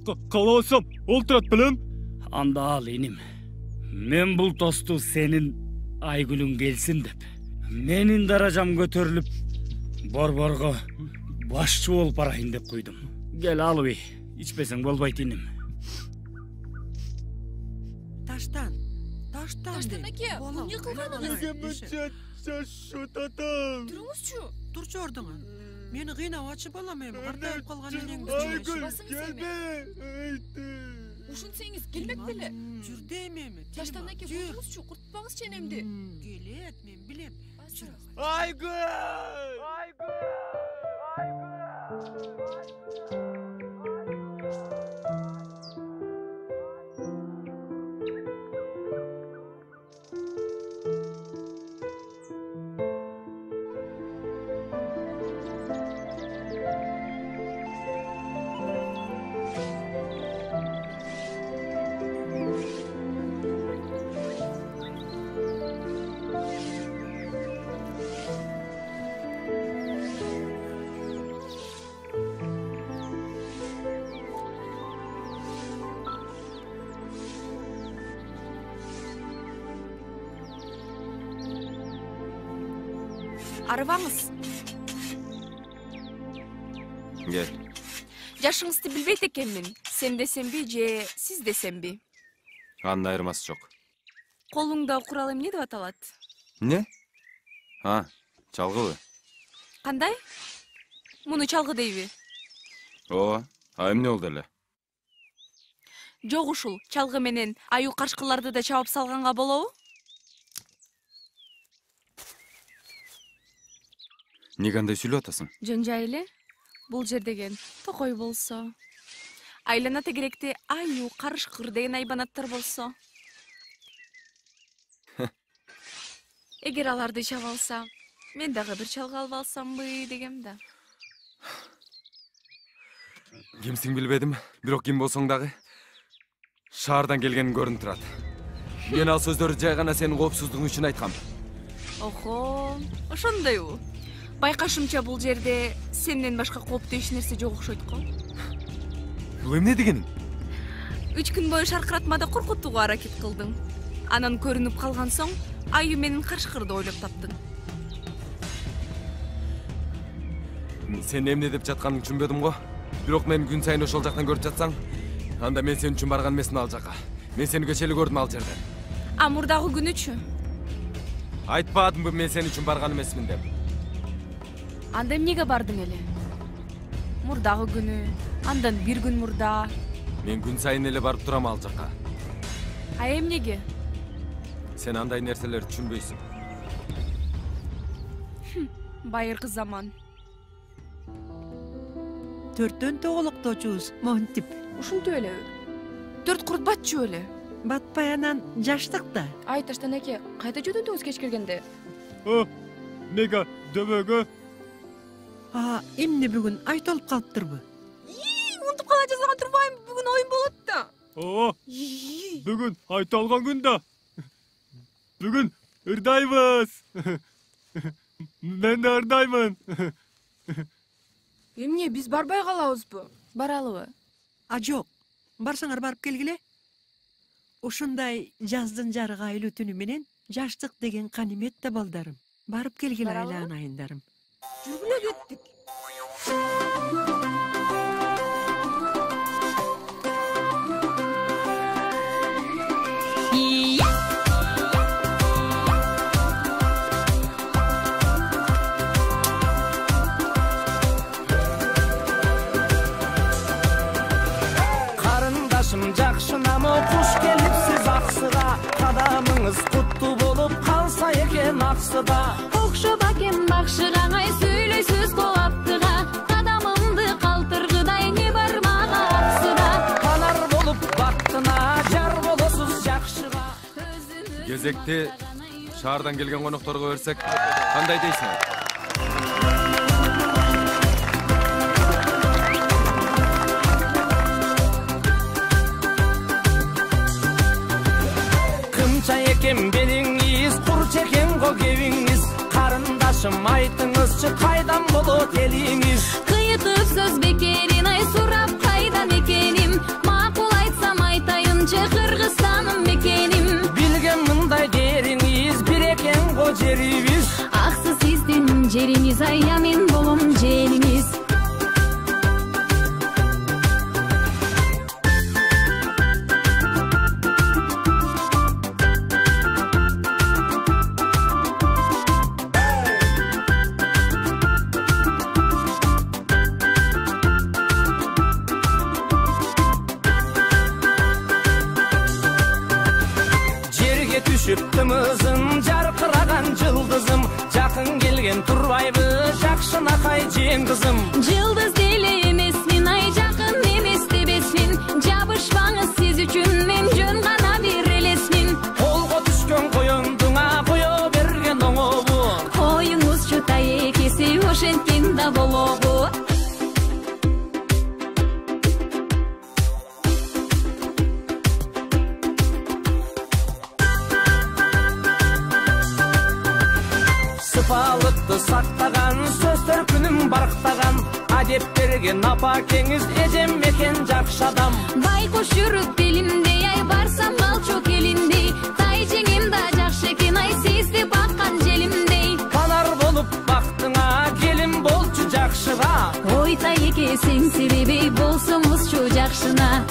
J: каалабасам олтурат билем.
M: Анда ал иним. Мен бул тосту сенин Айгүлүн келсин деп. Менин даражам көтөрүлүп, борборго башчы болуп барайын деп койдум. Кел алып, ичпесең болбойт иним.
G: Таштан
E: аке, эмне кылганыңыз? Туруңузчу.
G: Турчу ордуңа. Мени кыйнабачы балам эми, картайып калган энеңди.
J: Айгүл, келбе.
E: Ушунсеңиз келмек беле?
G: Жүрдем эми.
E: Таштан аке, болуңузчу, куртпаңызчы энемди.
G: Келет, мен билем.
J: Айгүл!
A: Арыбаңыз.
C: Gel.
A: Жашыңызды билбейт экенмин. Сен десемби же сиз десемби?
C: Анда айырмасы жок.
A: Колуңда курал эмне деп аталат?
C: Не? Чалгыбы.
A: Кандай? Муну чалгы дейби?
C: Эмне болду эле?
A: Жок ушул, чалгы менен аю каршкыларды да чабып салганга болобу?
C: Эмнеге андай сүйлөп атасың?
A: Жөн жай эле. Бул жер деген токой болсо, айлана тегеректе аю, карышкыр деген айбанаттар болсо. Эгер аларды чаба алса, мен дагы бир чалгы алып алсамбы дегем да.
Q: Кимсиң билбедим, бирок ким болсоң дагы шаардан келгениң көрүнүп турат. Мен ал сөздөрдү жай гана сенин коопсуздугуң үчүн айткам.
A: Охо, ошондойбу. Байкашымча бул жерде сенден башка кооптуу эч нерсе жок окшойт го.
Q: Бул эмне дегениң?
A: 3 күн бою шаркыратмада коркутууга аракет кылдың. Анан көрүнүп калган соң, аю менин каршкырды ойлоп таптың.
Q: Сен эмне деп жатканыңды түшүнбөдүм го. Бирок мен күн сайын ошол жактан көрүп жатсаң, анда мен сен үчүн барган эмесмин ал жака. Мен сени кечээ эле көрдүм ал жерден.
A: Мурдагы күнүчү?
Q: Айтпадымбы мен сен үчүн барган эмесмин деп.
A: Анда эмнеге бардың эле? Мурдагы күнү, андан бир күн мурда.
Q: Мен күн сайын эле барып турам ал жака.
A: Эмнеге?
Q: Сен андай нерселерди түшүнбөйсүң.
A: Байыркы заман.
G: Төрттөн тоголокточубуз, монтип.
I: Ушинтип элеби?
A: 4 курт батчу эле.
G: Батпай анан жаштык да.
I: Ай Таштан эке, кайда жөнөдүңүз кеч келгенде?
J: Мега дөбөгө.
G: Эмне бүгүн айт олуп калыптырбы?
I: Унутуп кала жазган турбайм, бүгүн оюн болот да.
J: Бүгүн айталган күн да. Бүгүн ырдайбыз. Мен да ырдаймын.
I: Эмне, биз барбай калабызбы? Баралыбы?
G: Жок. Барсаңар барып келгиле. Ушундай жаздын жарык айлуу түнү менен жаштык деген канимет да балдарым. Барып келгиле айлан айындарым.
I: Жүргүлө кеттик.
K: Жакшынамы куш келипсиз аксыга, кадамыңыз куттуу болуп калса экен аксыда.
L: Окшоп акен бакшыга, ай сүйлөйсүз кооптуга, кадамымды калтыргыдай не бар мага аксыда.
K: Канар болуп бактына, жар болосуз жакшыга.
Q: Кезекти шаардан келген конокторго берсек, кандай дейсиңер?
K: Экен белиңиз, курч экен го кебиңиз. Карындашым айтыңызчы, кайдан болот элиңиз?
L: Кыйытып сөз бекерин, ай сурап кайдан экеним? Макул айтсам айтайынчы, Кыргызстаным мекеним.
K: Билген мындай дериңиз, бир экен го жерибиз.
L: Аксы сиздин жериңиз, ай мен болом жениңиз.
K: Тымызым жаркыраган жылдызым, жакын келген турбайбы жакшынакай жен кызым.
L: Жылдыз деле эмесмин, ай жакын эмес дебесмин. Жабышпаңыз сиз үчүн, мен жөн гана бир элесмин.
K: Колго түшкөн коёңдуңа кое берген оңобу.
L: Коюңузчу таекеси ошенткен да болобу.
K: Сыпалыкты сактаган, сөз төркүнүн барктаган, адеп берген апа кеңиз, эжем экен жакшы адам.
L: Байкуш жүрүп белимдей, ай барсам балчу келиндей. Тай жеңем да жакшы экен, ай сизди баккан желимдей.
K: Канар болуп бактыңа, келин болчу жакшыга.
L: Ой тайеке, сен себебей болсоңузчу жакшына.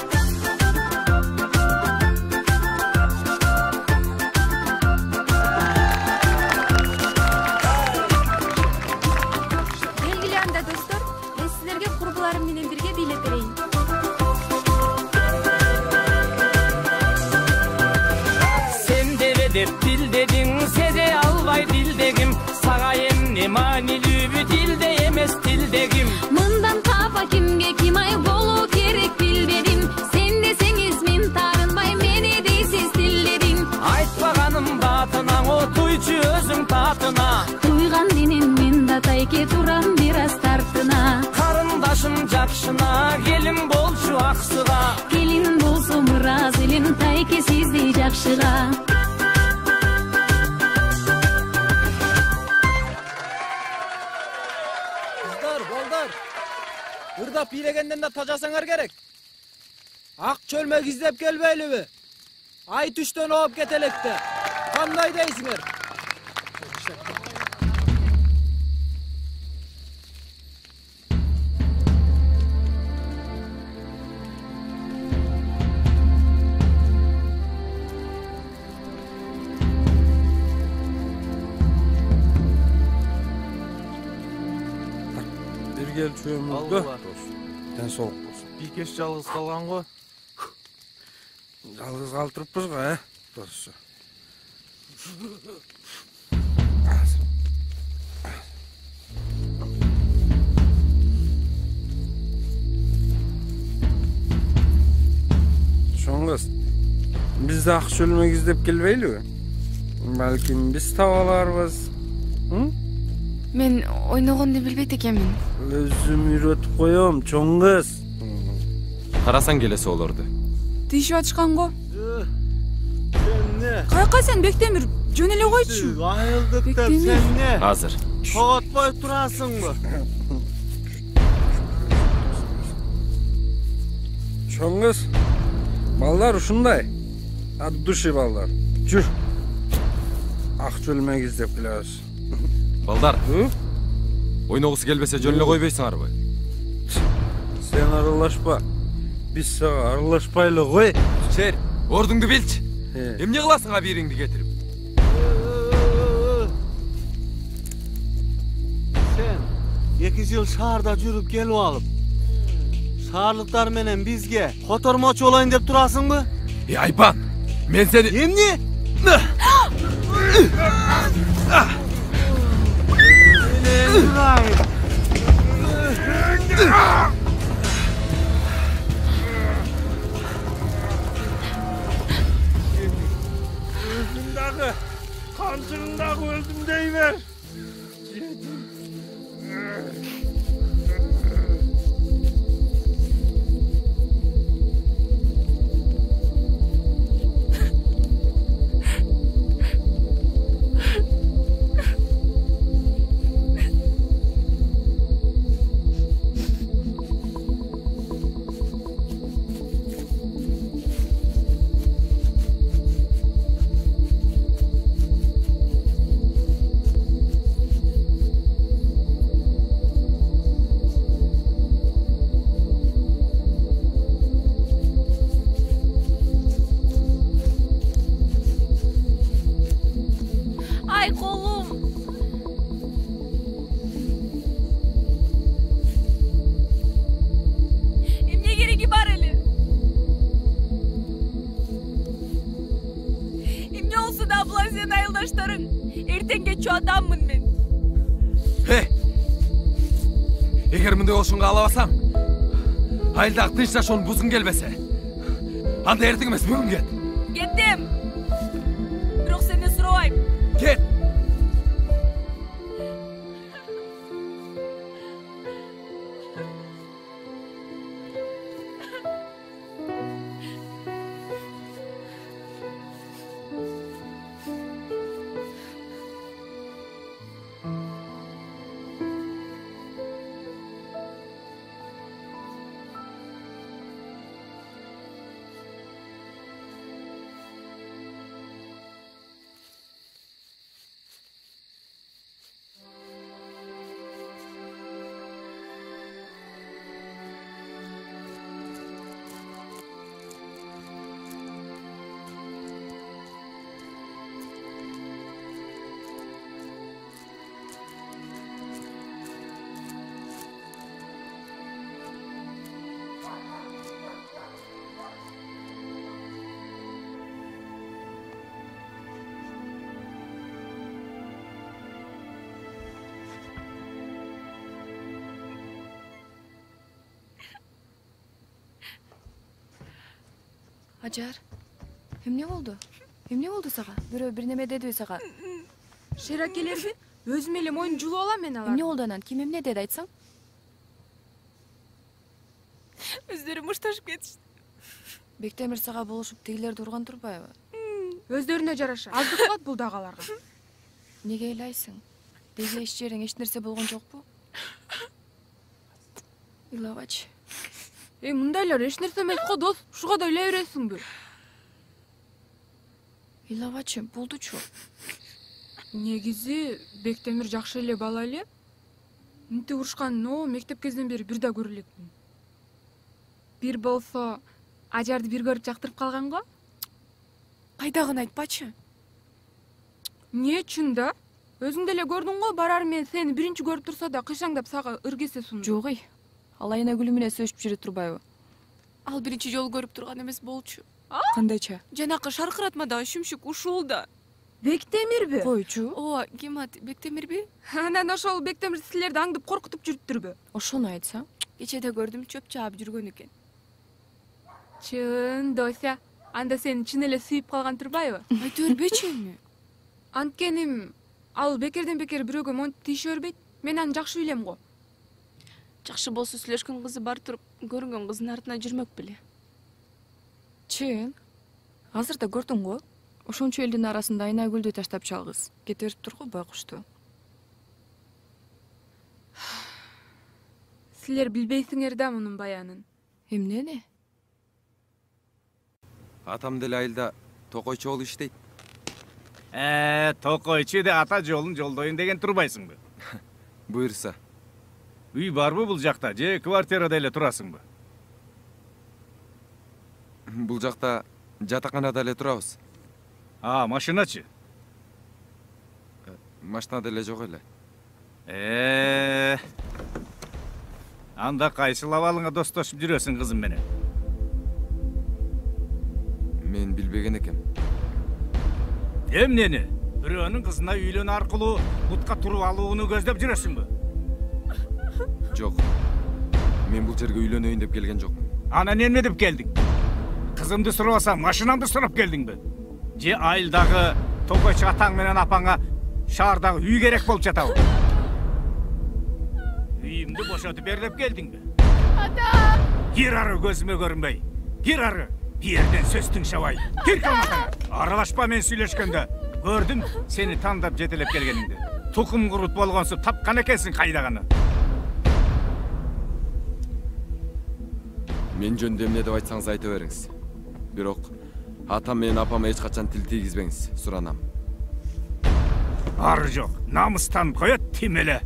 K: Сезе албай дилдегим, сага эмне маанилүүбү, дилде эмес дилдегим.
L: Мындан капа кимге ким ай болуу керек билбедим. Сен десеңиз мен таарынбай, мени дейсиз дилдедим.
K: Айтпаганым батынан, о туйчу өзүң татына.
L: Туйган менен мен да тайке турам бир аз тартына.
K: Карындашым жакшына, келин болчу аксыга.
L: Келин болсом ыраазы элем, тайке сизди жакшыга.
N: Ырдап бийлегенден да тажасаңар керек. Ак чөлмөк издеп келбейлиби? Ай түштөн ооп кетелекте. Кандай дейсиңер?
C: Келчүөмүздө ден соолук болсун.
B: Бикеш жалгыз калган го.
C: 'Жалгыз калтырыппыз го, досу. Чоңгыз, биз да акча өлмөк издеп келбейлиби? Балким биз таба аларбыз.
I: Мен ойногонду билбейт экенмин.
C: Өзүм үйрөтүп коем, чоңгыз.
Q: Карасаң келесе олорду.
E: Тийишип атышкан го. Кайка сен Бектемир, жөн эле койчу.
N: Айылдык деп сен эмне?
Q: Азыр.
N: Коготпой турасыңбы?
C: Чоңгыз, балдар ушундай. От души балдар. Жүр. Акча өлмөк издеп келебиз.
Q: Балдар, ойногусу келбесе жөн эле койбойсуңарбы?
C: Сен аралашпа. Биз сага аралашпайлы кой.
Q: Шер, ордуңду билчи. Эмне кыласың абийириңди кетирип?
N: Sen 2 жыл шаарда жүрүп келип алып, шаарлыктар менен бизге котормочу болоюн деп турасыңбы?
Q: Айбан, мен сени...
N: Эмне?
C: Özündagi, kançırındagi öldüm deyver.
A: Ay kolum. Emne gereği var hele. Emne olsun abla sen ayıldaşların. Erten geç adamмын мен.
Q: Эгер мындай болушунга алабасаң, айылдагы тынч жашоонун бузгуң келбесе, анда эртең эмес бүгүн кет.
A: Кеттим. Бирок сени сурабайм.
Q: Кет.
I: Ажар, эмне болду? Эмне болду сага? Бирөө бир неме дедиби сага?
E: Шера келерби? Өзүм эле моюн жулуп алам мен алар.
I: Эмне болду анан? Ким эмне деди айтсаң?
A: Өздөрү мушташып кетишти.
I: Бектемир сага болушуп тигилерди урган турбайбы?
E: Өздөрүнө жараша. Аздык кылат бул дагаларга.
I: Неге ыйлайсың? Деге иш жериң эч нерсе болгон жокпу? Ыйлабачы.
E: Мындайлар эч нерсе эмес го дос. Ушуга да ыйлай бересиңби?
I: Ыйлабачы, болдучу.
E: Негизи Бектемир жакшы эле бала эле. Мынтип урушканын мектеп кезинен бери бир да көрө элекмин. Бир болсо Ажарды бир көрүп жактырып калган го?
A: Кайдагын айтпачы.
E: Не үчүн да? Өзүң деле көрдүң го, барар мен сени биринчи көрүп турса да кыйшаңдап сага ыргесе сунду.
I: Жок эй. Ал айна гүлү менен сөзүп жүрө турбайбы?
A: Ал биринчи жолу көрүп турган эмес болчу.
I: Кандайча?
A: Жанакы шаркыратмада шүмшүк ушул да.
E: Бектемирби?
I: Койчу.
A: Ооба, ким аты? Бектемирби?
E: Анан ошол Бектемир силерди аңдып коркутуп жүрүптүрбү?
I: Ошону айтса?
A: Кечеде көрдүм, чөп чаап жүргөн экен.
E: Чын, Дося. Анда сени чын эле сүйүп калган турбайбы?
A: Айта бербечи эми.
E: Анткени ал бекерден бекер бирөөгө монтип тийише бербейт. Мен аны жакшы билем го.
A: Жакшы болсо сүйлөшкөн кызы бар туруп, көрүнгөн кыздын артына жүрмөк беле.
I: Чын. Азыр да көрдүң го? Ошончо элдин арасында Айнагүлдү таштап чалгыз. Кетириптир го байкушту.
E: Силер билбейсиңер да мунун баянын.
I: Эмнени?
Q: Атам деле айылда токойчу болуп иштейт.
M: Токойчу да ата жолун жолдойн деген турбайсыңбы?
Q: Буйрса.
M: Үй барбы бул жакта, же квартирада эле турасыңбы?
Q: Бул жакта жатаканада эле турабыз.
M: Машиначы?
Q: Машина деле жок эле.
M: Анда кайсы абалыңа достошуп жүрөсүң кызым менен?
Q: Мен билбеген экем.
M: Эмнени? Бирөөнүн кызына үйлөнүү аркылуу бутка туруп алууну көздөп жүрөсүңбү?
Q: Жок. Мен бул жерге үйлөнөйүн деп келген жокмун.
M: Анан эмне деп келдиң? Кызымды сурабасаң, машинамды сурап келдиңби? Же айылдагы токойчу атаң менен апаңа шаардагы үй керек болуп жатабы? Үйүмдү бошотуп бер деп келдиңби?
A: Ата!
M: Кир ары көзүмө көрүнбөй. Кир ары. Бирден сөз тыңшабай. Кир калмасаң. Аралашпа мен сүйлөшкөндө. Көрдүм сени тандап жетелеп келгениңди. Тукум курут болгонсуп тапкан экенсиң кайдаганы.
Q: Мен жөнүндө эмне деп айтсаңыз айта бериңиз. Бирок атам менен апама эч качан тил тийгизбеңиз, суранам.
M: Ары жок, намыстанып коет тим эле.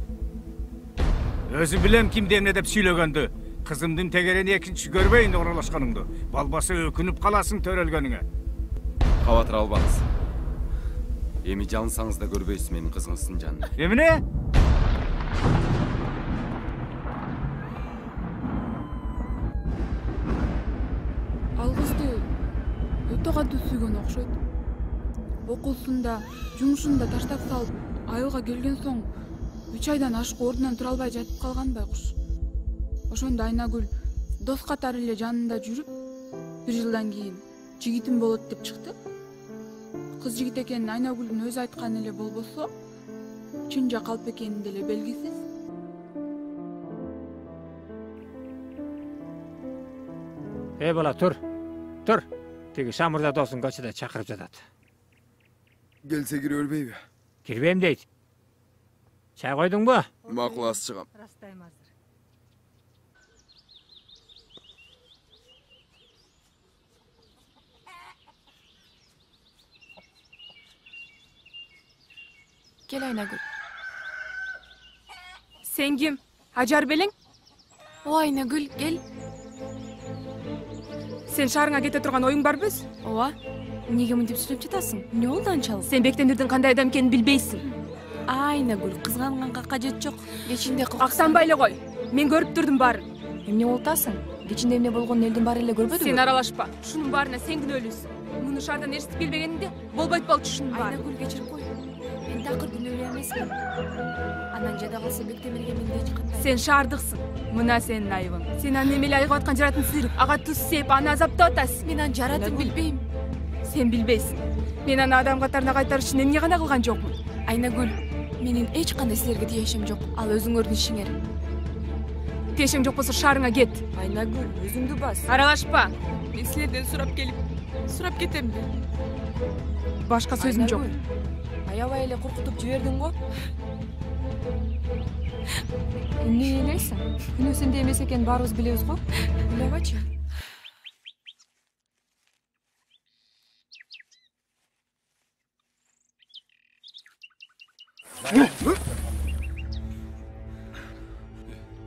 M: Өзү билем кимди эмне деп сүйлөгөндү. Кызымдын тегерени экинчи көрбөйүн оролошконуңду. Балбасы өкүнүп каласың төрөлгөнүңө.
Q: Кабатыр албаңыз. Эми жалынсаңыз да көрбөйсүз менин кызыңыздын жанын.
M: Эмне?
E: Ал кызды өтө катуу сүйгөн окшойт. Окуусунда, жумушунда таштап салып, айылга келген соң 3 айдан ашык ордунан тура албай жатып калган байкуш. Ошондо Айнагүл дос катары эле жанында жүрүп, 1 жылдан кийин жигитим болот деп чыкты. Кыз жигит экенин Айнагүлдүн өзү айткан эле болбосо, чын жа калп экени деле белгисиз.
P: Бала, тур. Тур. Тиги Самырда досун көчөдө чакырып жатат.
Q: Келсе кире өлбөйбү?
P: Кирбейм дейт. Чай койдуңбу?
Q: Макул, аз чыгам.
I: Gel Aynagül.
E: Sen kim? Hajar belең?
A: O Aynagül, gel.
E: Sen шаарыңа кете турган оюң бар біз?
A: Ооба. Неге мынтип сүйлөп жатасың? Эмне болду анчалык?
E: Сен Бектемирдин кандай адам экенин билбейсиң.
A: Айнагүл, кызганганга кажет жок. Кечинде
E: Аксанбай эле кой. Мен көрүп турдум баарын.
I: Эмне болуп атасың? Кечинде эмне болгонун элдин баары эле көрбөдүбү?
E: Сен аралашпа. Шунун баарына сен күнөөлүүсүң. Муну шаардан эшитип келбегениңде болбойт болчу шунун баары.
A: Айнагүл, кечирип кой. Мен такыр күнөөлүү эмесмин. Анан жада калса Бектемирге менде эч кандай.
E: Сен шаардыксың. Мына сенин айыбың. Сен аны эмеле айыгып аткан жаратын сыйрып, ага туз сеп, аны азаптап атасың.
A: Мен аны жаратын билбейм.
E: Сен билбейсиң. Мен аны адам катарына кайтарыш үчүн эмне гана кылган жокмун.
A: Айнагүл, менин эч кандай силерге тиешим жок. Ал өзүңөрдүн ишиңер.
E: Тиешең жок болсо шаарыңа кет.
A: Айнагүл, өзүңдү бас.
E: Аралашпа.
A: Мен силерден сурап кетем да.
E: Башка сөзүм жок.
I: Аябай эле коркутуп жибердиң го. Эмне элейсиң? Күнөө сенде эмес экенин баарыбыз билебиз го. Ойлобочу.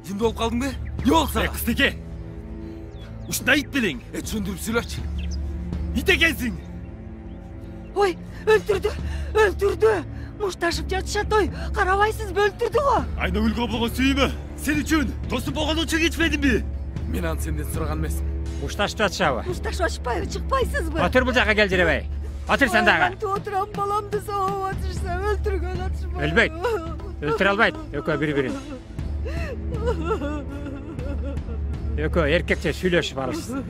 Q: Жынды болуп калдың бе? Не болса?
J: Кыстеке. Ушундай ит белең.
Q: Жөндүрүп сүйлөчү.
J: Ит экенсиң.
O: Ой, өлтүрдү. Мушташып жатышат, ой, карабайсызбы, өлтүрдү го.
J: Айнагүлгө болгон сүйүүмө сен үчүн досум болгон үчүн кечпедимби?
Q: Мен аны сенден сураган эмесмин.
P: Мушташып жатышабы?
O: Мушташып атышпайбы, чыкпайсызбы?
P: Отур бул жака кел жеребей. Отыр сен дагы.
O: Кантип отурам, баламды сабап атышса өлтүргөн атышпайбы.
P: Өлбөйт. Өлтүрө албайт. Экөө бири-бирин. Экөө эркекче сүйлөшүп алышсын.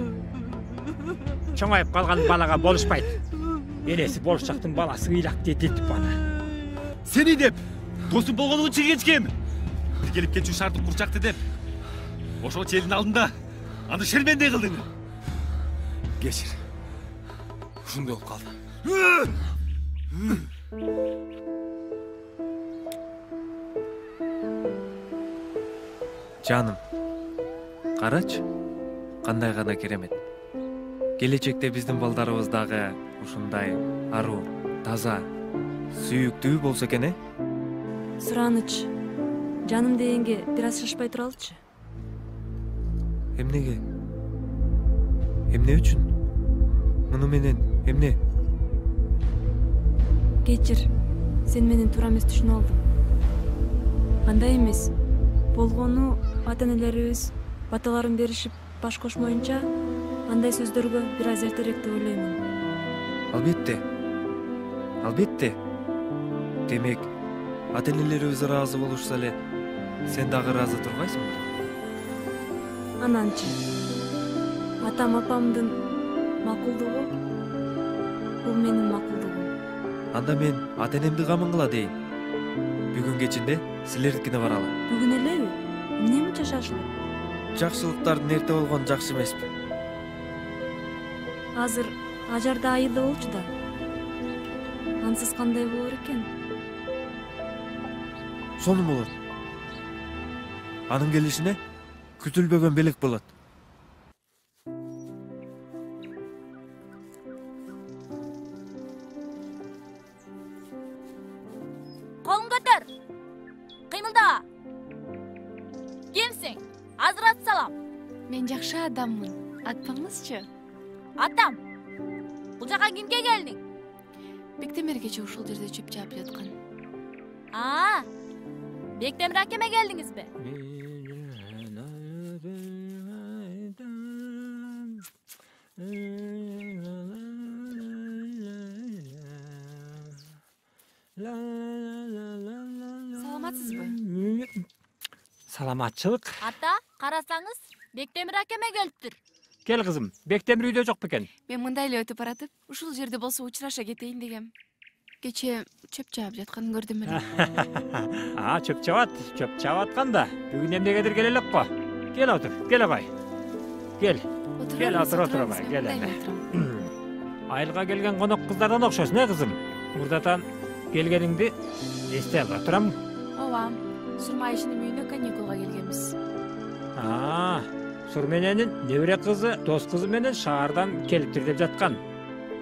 P: Чоңайып калган балага болушпайт. Энеси болушчактын баласы ыйлак детип аны.
J: Сени деп, досум болгону үчүн кечкем. Бир келип кетүү шарты курчакты деп. Ошол челдин алдында аны шермендей кылдың.
Q: Кечир. Ушундай болуп калды.
C: Жаным, карачы, кандай гана керемет. Келечекте биздин балдарыбыз дагы ушундай аруу, таза, сүйүктүү болсо экен, э?
F: Сураныч, жаным дегенге бир аз шашпай туралычы.
C: Эмнеге? Эмне үчүн? Муну менен эмне?
F: Кечир, сен менен туура эмес түшүнүп алдым. Андай эмес. Болгону ата-энелерибиз баталарын беришип баш кошмоюнча, андай сөздөргө бир аз эртерээк деп ойлоймун.
C: Албетте. Албетте. Демек, ата-энелерибиз ыраазы болушса эле, сен дагы ыраазы турбайсыңбы?
F: Ананчы. Атам апамдын макулдугу бул менин макулдугум.
C: Анда мен ата-энемди камын кыла дейин. Бүгүн кечинде силердикине баралы.
F: Бүгүн элеби? Эмне мынча шашылып?
C: Жакшылыктардын эрте болгону жакшы эмеспи?
F: Азыр ажарда айылда болчу да. Ансыз кандай болор экен?
C: Сонун болот. Анын келишине күтүлбөгөн белек болот.
S: Колуң көтөр. Кыймылда. Кимсиң? Азыр ат салам.
A: Мен жакшы адаммын. Атпаңызчы?
S: Атам. Бул жака кимге келдиң?
A: Бектемир кече ушул жерде чөп жаап жаткан.
S: Бектемир акеме келдиңизби?
A: Саламатсызбы?
P: Саламатчылык.
S: Ата, карасаңыз, Бектемир акеме келиптир.
P: Кел кызым, Бектемир үйдө жок бекен.
A: Мен мындай эле өтүп баратып, ушул жерде болсо учураша кетейин дегем. Кече чөп жаап жатканын көрдүм эле.
P: Чөп чаап атканда бүгүн эмнегедир келе элек го. Кел отур, келе кой. Кел. Кел отур кой, кел эми. Айылга келген конок кыздардан окшойсуң, э кызым? Мурдатан келгениңди эстей алып турам.
A: Ооба, Сурмайышынын үйүнө каникулга келгенбиз.
P: Сурмененин небере кызы, дос кызы менен шаардан келиптир деп жаткан.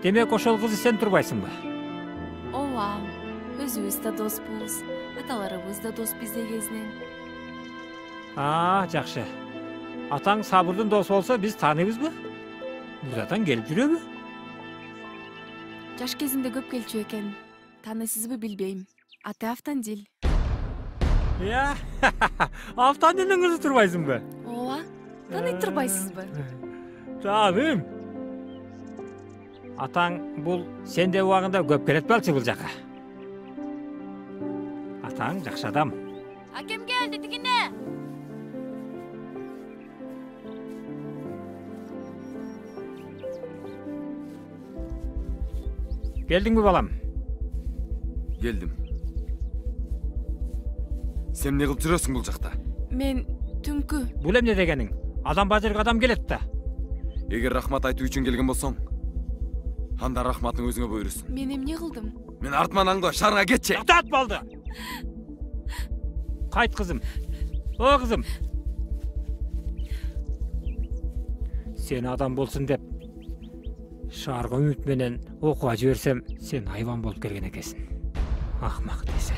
P: Демек ошол кызы сен турбайсыңбы?
A: Ооба, өзүбүз да доспуз, аталарыбыз да дос бизде кезинен.
P: Жакшы. Атаң Сабырдын досу болсо биз тааныйбызбы? Мурдатан келип жүрөбү?
A: Жаш кезинде көп келчү экен. Таанысызбы билбейм. Аты Автандил.
P: Автандилдин кызы турбайсыңбы?
A: Ооба, тааный турбайсызбы?
P: Тааныйм. Атаң бул сенде убагында көп келет балчы бул жака. Атаң жакшы адам.
S: Акем келди, тигине.
P: Келдиңби балам?
Q: Келдим. Сен эмне кылып жүрөсүң бул жакта?
A: Мен түнкү.
P: Бул эмне дегениң? Адам бажырга адам келет да.
Q: Эгер рахмат айтуу үчүн келген болсоң, анда рахматың өзүңө буйрусун.
A: Мен эмне кылдым?
Q: Мен артыман аңгы шаарга кетчи.
P: Тат болду. Кайт кызым. О кызым. Сен адам болсун деп шаарга үмүт менен окууга жиберсем, сен айбан болуп келген экенсиң. Акмак десе.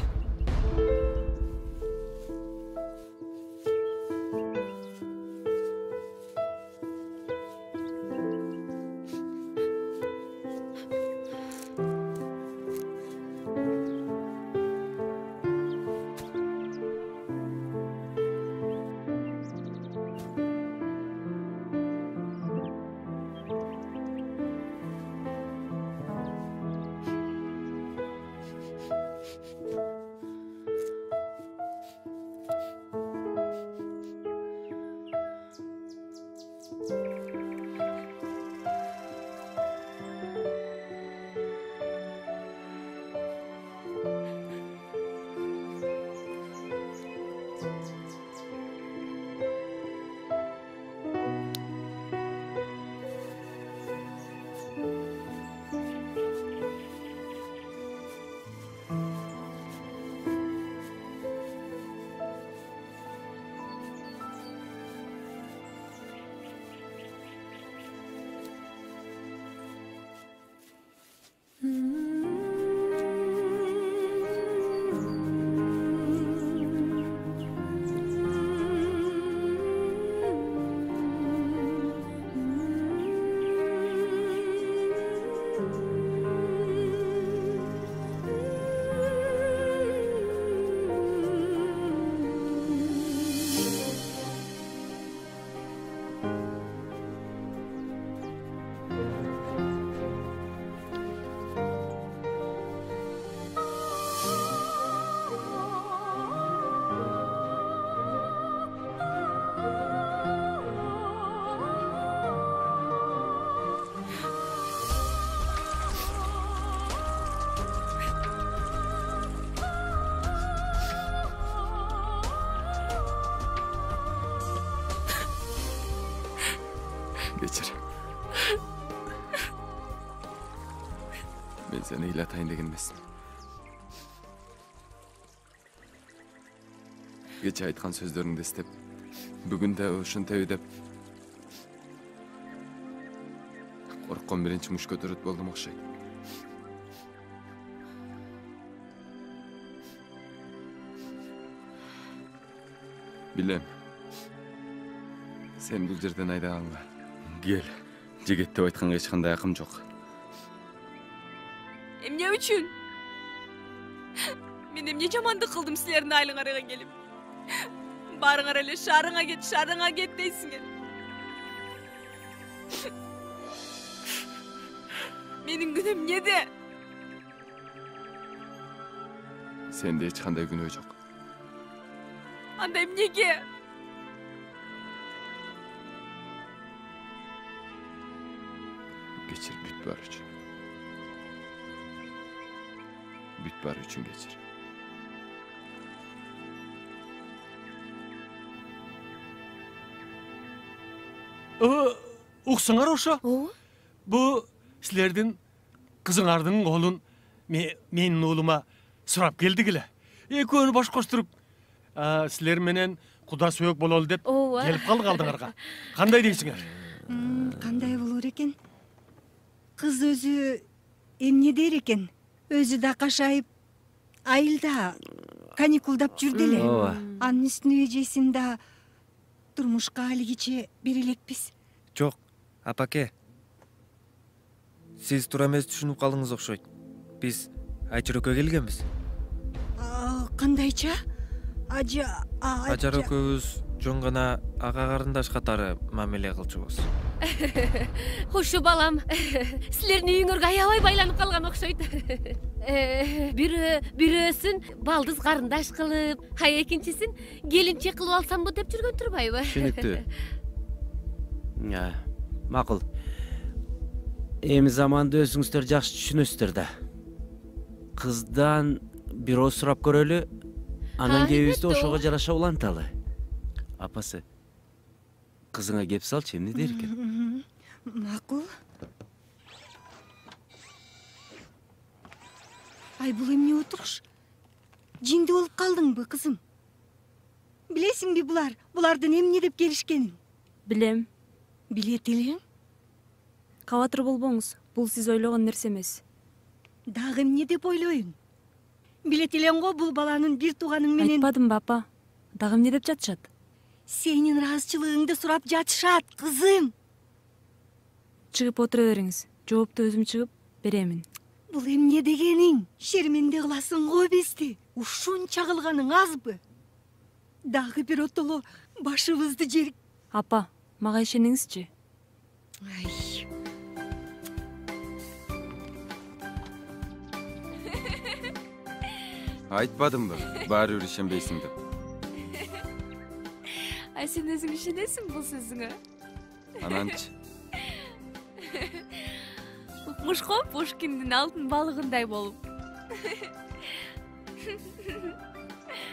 Q: Кечир. Мен сени ыйлатайын деген эмесмин. Кече айткан сөздөрүңдү эстеп, бүгүн да ушинтеби деп корккон биринчи муш көтөрөт болдум окшойт. Билем. Сен бул жерден айдаганга кел. Жигит деп айтканга эч кандай акым жок.
A: Эмне үчүн? Мен эмне жамандык кылдым силердин айлыңарга келип? Барыңар эле шаарыңа кет дейсиңер. Менин күнөөм эмнеде?
Q: Сенде эч кандай күнөө жок.
A: Анда эмнеге?
Q: Кечир бүт бар үчүн. Бүт бар үчүн кечир.
J: Уксаңар ошо? Бу силердин кызыңардын колун менин уулума сурап келдик эле. Экөөнү баш коштуруп, силер менен куда сөөк бололу деп келип калдык алдыңарга. Кандай дейсиңер?
O: Кандай болор экен? Кыз өзү эмне дер экен? Өзү да кашайып, айылда каникулдап жүрдү эле. Анын үстүнө эжесин да турмушка алигиче бере элекпиз.
C: Жок, апаке. Сиз туура эмес түшүнүп калдыңыз окшойт. Биз Айчырөккө келгенбиз.
O: Кандайча?
C: Ажар экөөбүз жон гана ага карындаш катары мамиле кылчубуз.
T: Хушу балам, силердин үйүңөргө аябай байланып калган окшойт. Бирөөсүн балдыз карындаш кылып, экинчисин келинчек кылып алсамбы деп жүргөн турбайбы?
H: Түшүнүктүү. Макул. Эми заманды өзүңүздөр жакшы түшүнөсүздөр да. Кыздан бирөө сурап көрөлү, анан кебизди ошого жараша уланталы. Апасы, кызыңа кеп салчы, эмне дер экен?
O: Макул. Ай, бул эмне отуруш? Жинди болуп калдыңбы, кызым? Билесиңби булардын эмне деп келишкенин?
F: Билем.
O: Билет элең?
F: Кабатыр болбоңуз. Бул сиз ойлогон нерсе эмес.
O: Дагы эмне деп ойлойм? Билет элең го бул баланын бир тууганың менен.
F: Айтпадымбы, апа? Дагы эмне деп жатышат?
O: Сенин ыраазычылыгыңды сурап жатышат, кызым.
F: Чыгып отура бериңиз. Жоопту өзүм чыгып беремин.
O: Бул эмне дегениң? Шерменде кыласың го бизди. Ушунча кылганың азбы? Дагы бир отоло башыбызды жерик.
F: Апа, мага ишениңизчи.
Q: Айтпадымбы, баары бир ишенбейсиң деп.
A: Ай, сен өзүң ишенесиң бул сөзүңө?
Q: Ананчы?
A: Укмушко Пушкиндин алтын балыгындай болуп.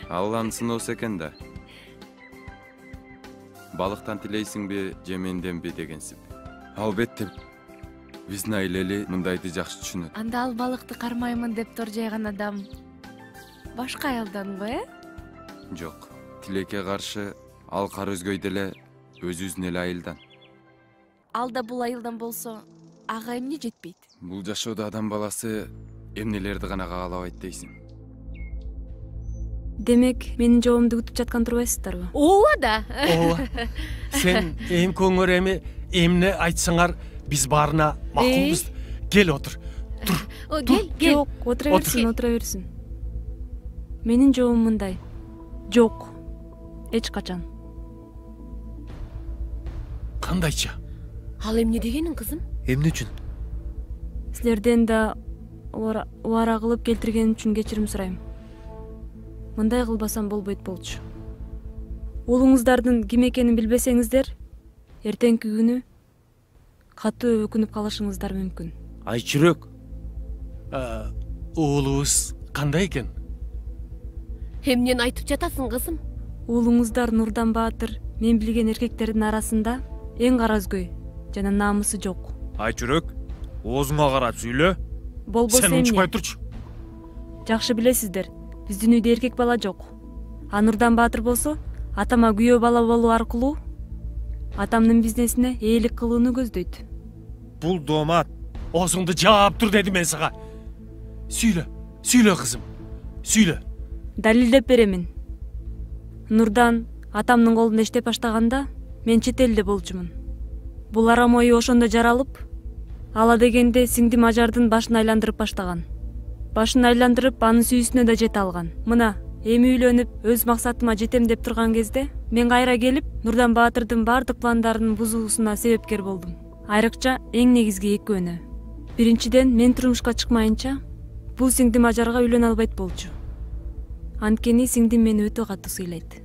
Q: Алланын сыноосу экен да. Балыктан тилейсиңби, жеменденби дегенсип. Албетте, биздин айлели мындайды жакшы түшүнөт.
A: Анда ал балыкты кармаймын деп торжайган адам башка аялдан го,
Q: Жок, тилекке каршы ал кар өзгөй деле өзүбүздүн эле айылдан.
A: Ал да бул айылдан болсо, ага эмне жетпейт?
Q: Бул жашоодо адам баласы эмнелерди гана каалабайт дейсиң.
F: Демек, менин жообумду күтүп жаткан турбайсыздарбы?
T: Ооба да.
J: Ооба. Сен көңөр эми эмне айтсаңар, биз баарына макулбуз. Кел отур.
T: Кел.
F: Жок, отура берсин. Менин жообум мындай. Жок. Эч качан.
J: Кандайча?
T: Ал эмне дегениң, кызым?
C: Эмне үчүн?
F: Силерден да убара кылып келтиргеним үчүн кечирим сурайм. Мындай кылбасам болбойт болчу. Уулуңуздардын ким экенин билбесеңиздер, эртеңки күнү катуу өкүнүп калышыңыздар мүмкүн.
H: Айчырөк.
J: Уулубуз кандай экен?
T: Эмнени айтып жатасың, кызым?
F: Уулуңуздар Нурдан Баатыр мен билген эркектердин арасында эң кара өзгөй, жана намысы жок.
C: Айчүрөк, оозуңа карап сүйлө.
F: Болбосо
J: Сен унчукпай турчу.
F: Жакшы билесиздер, биздин үйдө эркек бала жок. Нурдан Баатыр болсо, атама күйөө бала болуу аркылуу атамдын бизнесине ээлик кылууну көздөйт.
C: Бул доомат.
J: Оозуңду жаап тур дедим мен сага. Сүйлө кызым. Сүйлө.
F: Далилдеп беремин. Нурдан атамдын колунда иштеп баштаганда мен чет элде болчумун. Бул арам ою ошондо жаралып, ала дегенде сиңдим Ажардын башын айландырып баштаган. Башын айландырып, анын сүйүүсүнө да жете алган. Мына эми үйлөнүп, өз максатыма жетем деп турган кезде, мен кайра келип, Нурдан Баатырдын бардык пландарын бузуусуна себепкер болдум. Айрыкча эң негизги экөөнө. Биринчиден, мен турмушка чыкмайынча, бул сиңдим Ажарга үйлөнө албайт болчу. Анткени сиңдим мени өтө катуу сыйлайт.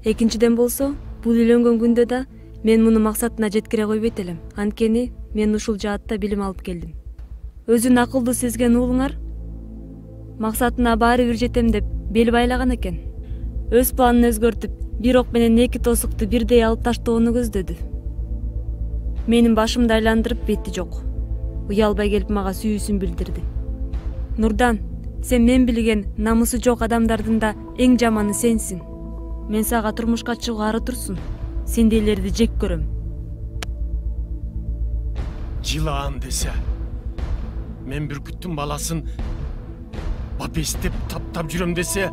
F: Экинчиден болсо, бул үйлөнгөн күндө да мен муну максатына жеткире койбойт элем. Анткени мен ушул жаатта билим алып келдим. Өзүн акылдуу сезген уулуңар максатына баары бир жетем деп бел байлаган экен. Өз планын өзгөртүп, бир ок менен эки тосукту бирдей алып таштоону көздөдү. Менин башымды айландырып бети жок. Уялбай келип мага сүйүүсүн билдирди. Нурдан, сен мен билген намысы жок адамдардын да эң жаманы сенсиң. Мен сага турмушка чыгууга ары турсун. Сендейлерди жек көрөм.
J: Жылаан десе. Мен бүркүттүн баласын бапестеп таптап жүрөм десе.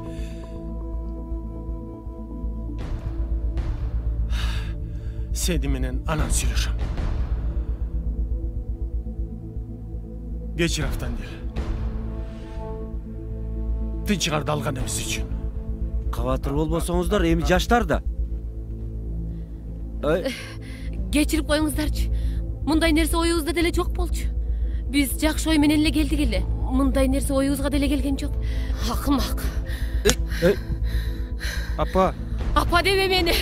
J: Сени менен анан сүйлөшөм. Кечир Автандил. Тынчыгарды алганыбыз үчүн.
H: Кабатыр болбосоңуздар, эми жаштар да.
T: Кечирип коюңуздарчы. Мындай нерсе оюбузда деле жок болчу. Биз жакшы ой менен эле келдик эле. Мындай нерсе оюбузга деле келген жок. Акымак.
C: Апа.
T: Апа деме мени.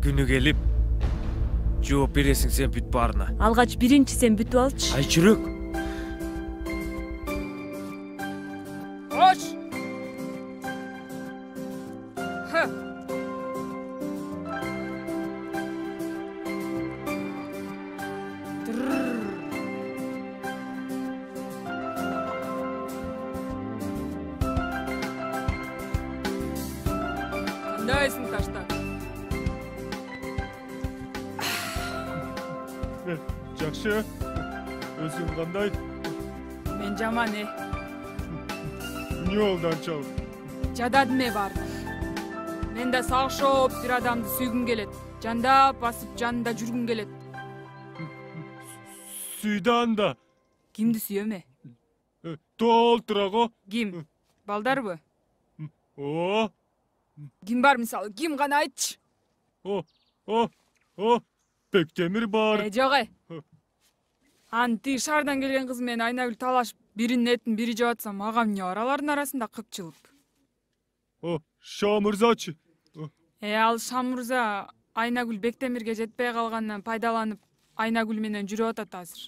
C: Күнү келип, жооп бересиң сен бүт баарына.
F: Алгач биринчи сен бүтүп алчы.
C: Айчүрөк.
E: Кош. Кандайсың таштан?
J: Жакшы. Өзүң кандай?
E: Мен жаман
J: Не болду анчалык?
E: Жададым барды. Мен да сагышып бир адамды сүйгүм келет. Жандап басып жанында жүргүм келет.
J: Сүйдө анда.
E: Кимди сүйөм?
J: Толтурого.
E: Ким? Балдарбы?
J: О.
E: Ким бар мисалы? Ким гана айтчы?
J: Бектемир бар.
E: Жок. Анти шаардан келген кыз менен Айнагүл талашып, биринин этин бири жеп атсам, ага эмне бар алардын арасында кыпчылык?
J: Шамырзачы.
E: Ал Шамырза Айнагүл Бектемирге жетпей калгандан пайдаланып, Айнагүл менен жүрүп атат азыр.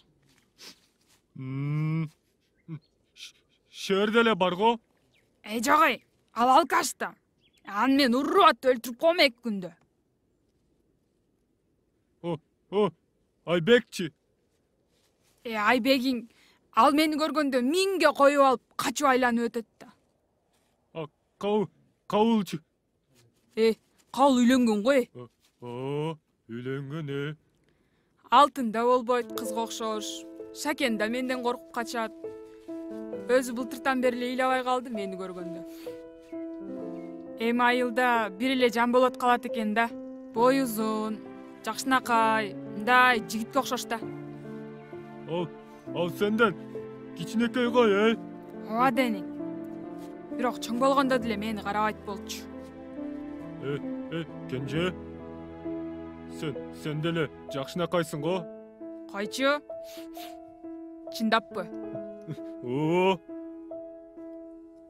J: Шерде эле барго?
E: Жок, ал алкашта. Аны мен уруп атып өлтүрүп коем 2 күндө.
J: Айбекчи.
E: Айбегиң ал мени көргөндө миңге коюп алып, качып айланып өтөт да.
J: Кабылчы.
E: Кабыл үйлөнгөн го.
J: Үйлөнгөн.
E: Алтын да болбойт, кызга окшош. Шакен да менден коркуп качат. Өзү былтыртан бери эле ыйлабай калды мени көргөндө. Эми айылда бир эле жан болот калат экен да. Бой узун, жакшынакай, мындай жигитке окшош да.
J: Ал сенден кичинекей кой,
E: Ооба деник. Бирок чоң болгондо деле мени карабайт болчу.
J: Кенже. Сен деле жакшынакайсың го?
E: Койчу? Чындаппы?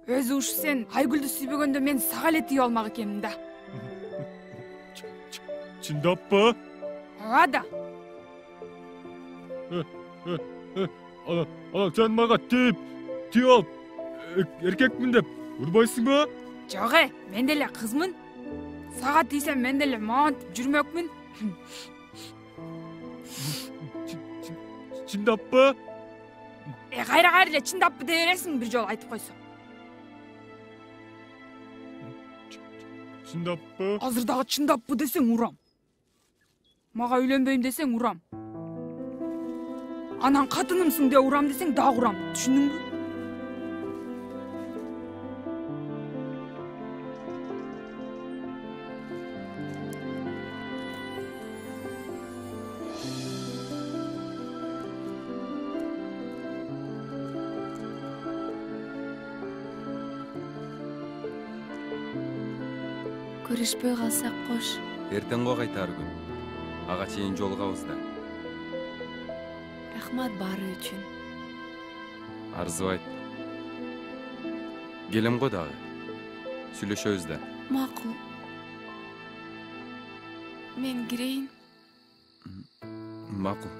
E: Өзү ушу сен Айгүлдү сүйбөгөндө мен сага эле тийип алмак экенмин да.
J: Чындаппы?
E: Ооба да.
J: Анан сен мага тийип алып эркекмин деп урбайсыңбы?
E: Жок, мен деле кызмын. Сага тийсем мен деле мантип жүрмөкмүн.
P: Чындаппы?
E: Кайра эле чындаппы дей бересиң, бир жолу айтып койсоң.
P: Чындаппы?
E: Азыр дагы чындаппы десең урам. Мага үйлөнбөйм десең урам. Анан катынымсың деп урам десең дагы урам. Түшүндүңбү?
A: Көрүшпөй калсак кош.
Q: Эртең го кайтаар күн. Ага чейин жолугабыз да.
A: Рахмат баары үчүн.
Q: Арзыбайт. Келем го дагы. Сүйлөшөбүз да.
A: Макул. Мен кирейин.
Q: Макул.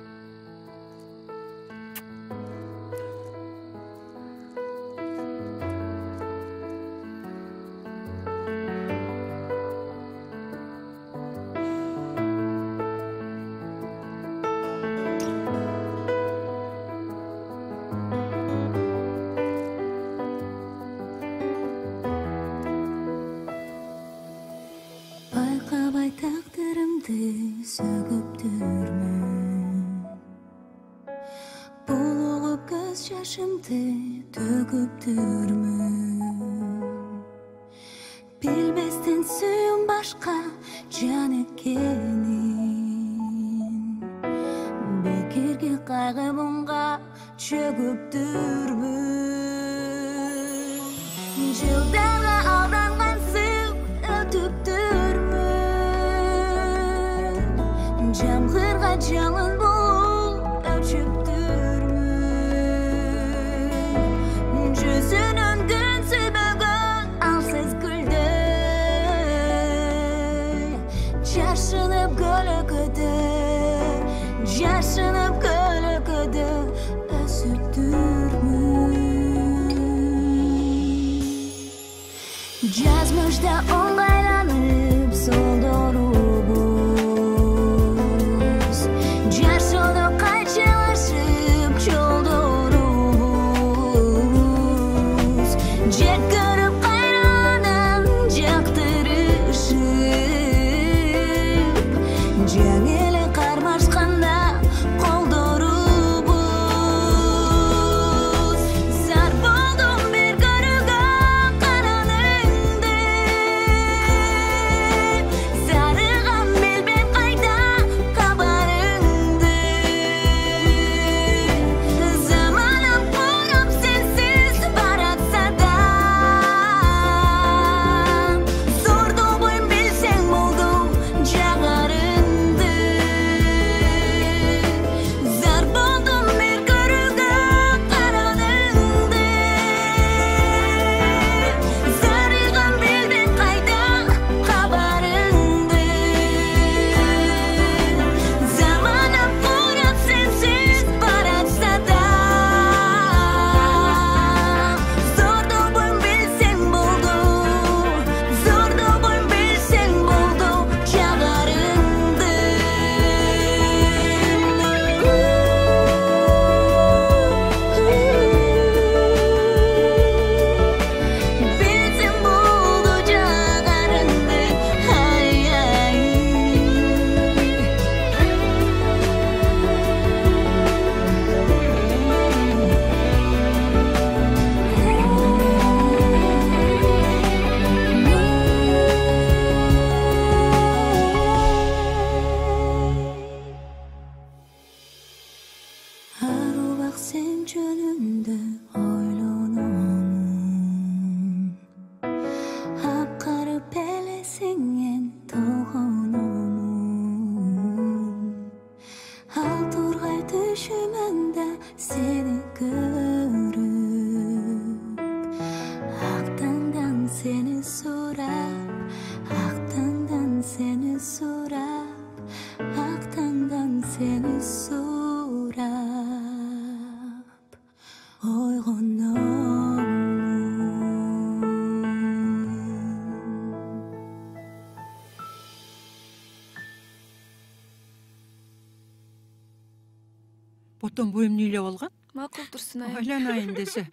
L: Байкабай тагдырымды сөгүптүрмүн. Булугуп көз жашымды төгүптүрмүн. Билбестен сүйүм башка жан экенин. Бекерге кайгы мунга чөгүптүрмүн. Жылдарга алдангансып өтүптүрмүн. Жамгырга жалын болуп өчүптүрмүн. Жүзүнөн күн сүйбөгөн алсыз гүлдө жашынып көлөкөдө, жашынып көлөкөдө өсүптүрмүн. Жазмышта оңгайланып солдорубуз, жашоодо кайчылышып жолдорубуз. Жек көрүп кайрадан жактырышып, жаңы эле кармашканда колдорубуз. Зар болдум бир көрүүгө караныңды, зарыгам билбем кайда кабарыңды. Заманам курап сенсиз баратса да, зор добуйм билсең болду жагарыңды. Зар болдум бир көрүүгө караныңды, зарыгам билбем кайда кабарыңды. Заманам курап сенсиз баратса да, зор добуйм билсең болду, зор добуйм билсең болду жагарыңды. Билсең болду жагарыңды, ай ай. Ар убак сен жөнүндө ойлономун. Акарып элесиңен тогономун. Ал тургай түшүмөңдө сени көрүп, актаңдан сени сурап, актаңдан сени сурап, актаңдан сени сурап ойгономун.
G: Потом bu эмне эле болгон?
I: Макул турсун айым.
G: Айланайын десе.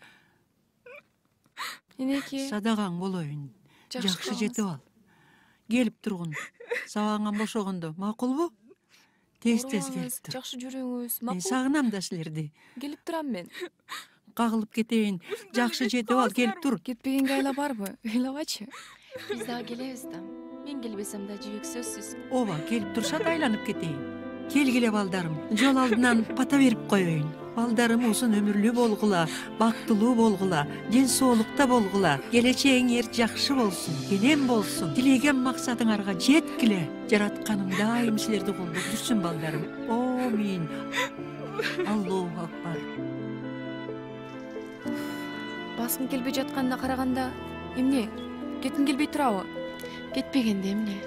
I: Энеке.
G: Садаган болоюн. Жакшы жетип ал. Келип тургун. Сабаган бошогондо макулбу? Тез-тез келип тур.
I: Жакшы жүрүңүз.
G: Мен сагынам да силерди.
I: Келип турам мен.
G: Кагылып кетейин. Жакшы жетип ал, келип тур.
I: Кетпегенге айла барбы? Ыйлабачы.
E: Биз дагы келебиз да. Мен келбесем да жибек сөзсүз.
G: Ооба, келип турса да айланып кетейин. Келгиле балдарым. Жол алдынан пата берип коеюн. Балдарым узун өмүрлүү болгула, бактылуу болгула, ден соолукта болгула, келечегиңер жакшы болсун, келем болсун, тилеген максатыңарга жеткиле. Жаратканым дайым силерди колдоп жүрсүн балдарым. Амин. Аллаху акбар.
I: Баскың келбей жатканда караганда эмне? Кеткиң келбей турабы?
E: Кетпегенде эмне?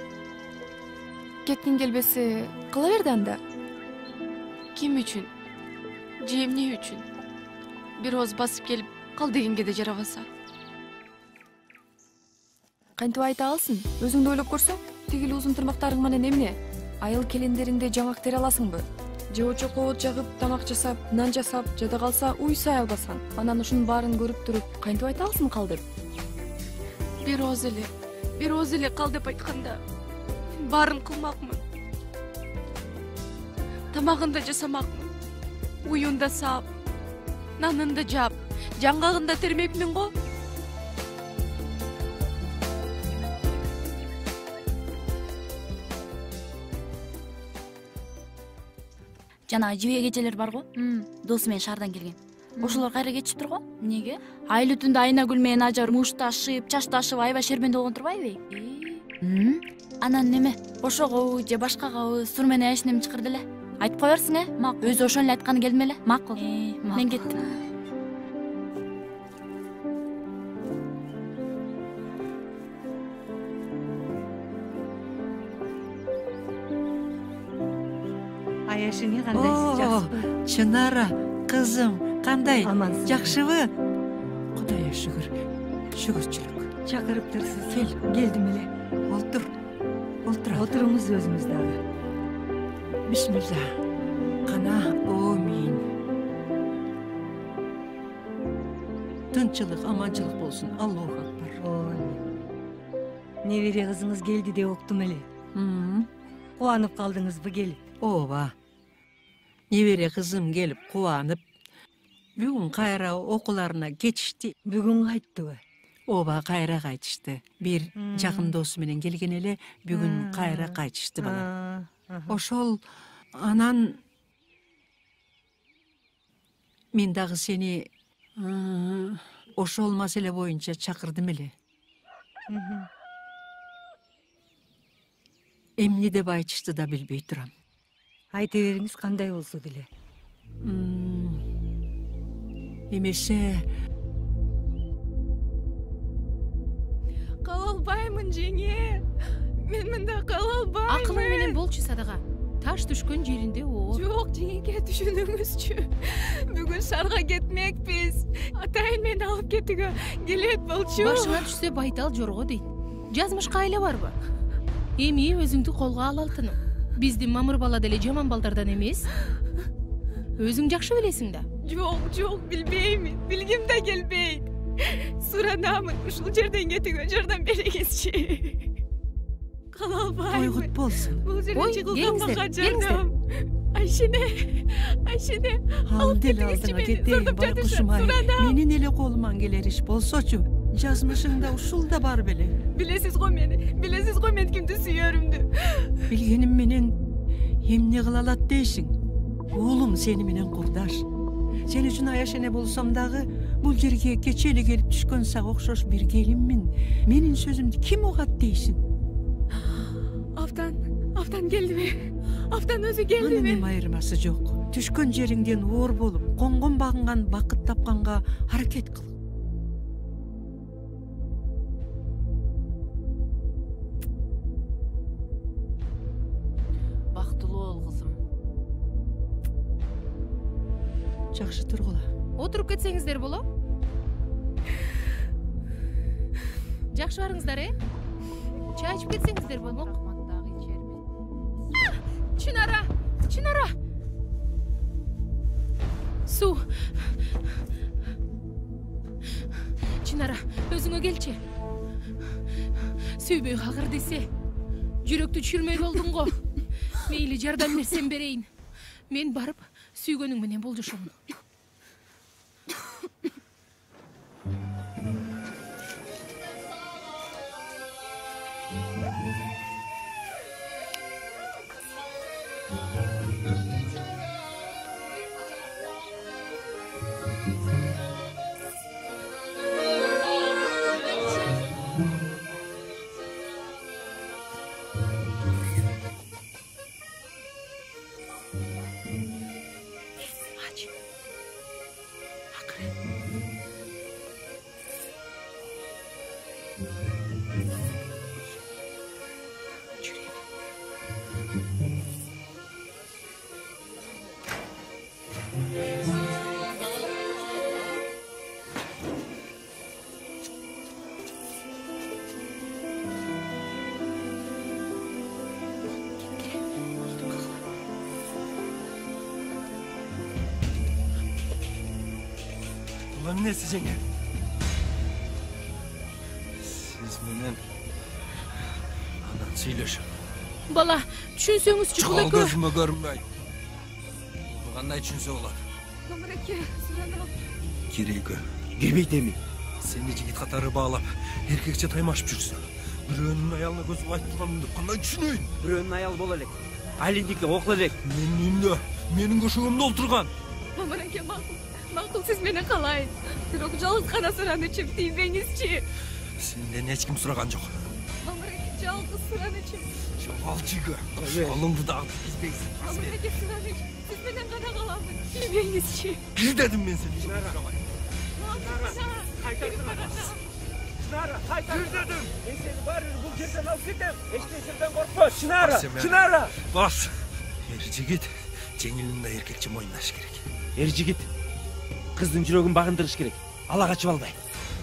I: Кеткиң келбесе кыла берди анда.
E: Ким үчүн? Же эмне үчүн? Бир ооз басып келип кал дегенге да жарабаса.
I: Кантип айта алсың? Өзүңдү ойлоп көрсөң, тигил узун тырмактарың менен эмне? Айыл келиндеринде жаңак тере аласыңбы? Же очокко от жагып, тамак жасап, нан жасап, жада калса уйсай албасаң. Анан ушунун баарын көрүп туруп, кантип айта алсың кал деп?
E: Бир ооз эле кал деп айтканда баарын кылмакмын. Тамагын да жасамакмын. Уюн да саап, нанын да жаап, жаңгагын да термекмин го.
S: Жана жибек эжелер бар го? Досу менен шаардан келген. Ошолор кайра кетишиптир го?
E: Эмнеге?
S: Айыл түндө Айнагүл менен Ажар мушташып, чашташып, аябай шерменде болгон турбайбы? Анан неме? Ошого же башкагабы сур менен эшинем чакырды эле. Айтып кой берсиң, макул. Өзү ошону эле айтканы келдим эле. Макул. Мен кеттим.
O: Аяшыңы кандайсыз, жакшыбы?
G: Чынара, кызым, кандай?
O: Амансың?
G: Жакшыбы? Кудайга шүгүр. Шүгүрчүлүк.
O: Чакырыптырсыз. Келдим эле.
G: Олтур.
O: Отуруңуз өзүңүз дагы.
G: Бисмилла. Кана, амин. Тынчылык, аманчылык болсун. Аллаху акбар.
O: Небере кызыңыз келди деп уктум эле. Кубанып калдыңызбы келип?
G: Ооба. Небере кызым келип кубанып, бүгүн кайра окууларына кетишти.
O: Бүгүн кайттыбы?
G: Ооба, кайра кайтышты. Бир жакын досу менен келген эле, бүгүн кайра кайтышты бала. Ошол анан мен дагы сени ошол маселе боюнча чакырдым эле. Эмне деп айтышты да билбей турам.
O: Айта бериңиз, кандай болсо деле.
G: Эмесе
I: Кала албаймын, жеңе. Мен мында кала албаймын.
T: Акылың менен болчу Садага. Таш түшкөн жеринде оор.
I: Жок, жеңеке, түшүнүңүзчү. Бүгүн шаарга кетмекпиз. Атайын мени алып кетүүгө келет болчу.
T: Башыңа түшсө байтал жорго дейт. Жазмышка айла барбы? Эми өзүңдү колго ала алтыным. Биздин мамыр бала деле жаман балдардан эмес. Өзүң жакшы билесиң да.
I: Жок, билбеймин. Билгим да келбейт. Суранамын, ушул жерден кетүүгө жардам бериңизчи. Кала албаймын.
G: Койгут болсун.
I: Бул жерден чыгууга мага жардам. Айшене.
G: Ал деле алдыңа кетейин, байкушум ай. Менин эле колуман келер иш болсочу. Жазмышыңда ушул да бар беле.
I: Билесиз го мен кимди сүйөрүмдү.
G: Билгеним менен эмне кыла алат дейсиң? Уулум сени менен курдаш. Сен үчүн Аяшене болсом дагы бул жерге кече эле келип түшкөн сага окшош бир келинмин. Менин сөзүмдү ким угат дейсиң?
I: Авдан келдиби? Авдан өзү келдиби?
G: Анын айырмасы жок. Түшкөн жериңден оор болуп, коңгон багынган бакыт тапканга аракет кыл.
T: Бактылуу бол, кызым.
G: Жакшы тургула.
T: Отуруп кетсеңиздер боло? Жакшы барыңыздар, Чай ичип кетсеңиздер болмок.
I: Чынара.
T: Суу. Чынара, өзүңө келчи. Сүйбөй калгыр десе, жүрөктү түшүрмөй болдуң го. Мейли жардам нерсем берейин. Мен барып, сүйгөнүң менен болжошомун.
C: Эмнеси жеңе? Сиз менен анан сүйлөшөм.
T: Бала, түшүнсөңүзчү бул экөө.
C: Көзүмө көрүнбөйт. Кандай түшүнсө болот?
I: Мамыр эке, суранам.
C: Кир үйгө. Кирбейт эми. Сени жигит катары баалап, эркекче таймашып жүрсүң. Бирөөнүн аялына көзүм айтып турганымды кандай түшүнөйүн?
H: Бирөөнүн аялы боло элек. Айлиндики окула элек.
C: Менин үйүмдө, менин көшөгөмдө олтурган.
I: Мамыр эке, макул сиз мени каалайт. Бирок жалгыз гана суранычым, тийбеңизчи.
C: Сенден эч ким сураган жок.
I: Мамыр эке, жалгыз суранычым.
C: Алчы үйгө. Колуңду дагы тийбейсиң.
I: Мамыр эке, сураныч, сиз менен гана каламын. Тийбеңизчи.
C: Кир дедим мен сени.
K: Чынара, кайта дедим. Мен сени баары бул жерден алып кетем. Эч нерседен коркпо, Чынара. Чынара.
C: Бас. Эр жигит жеңилинде эркекче мойындаш керек.
H: Эр жигит кыздын жүрөгүн багындырыш керек. Ала качып албай.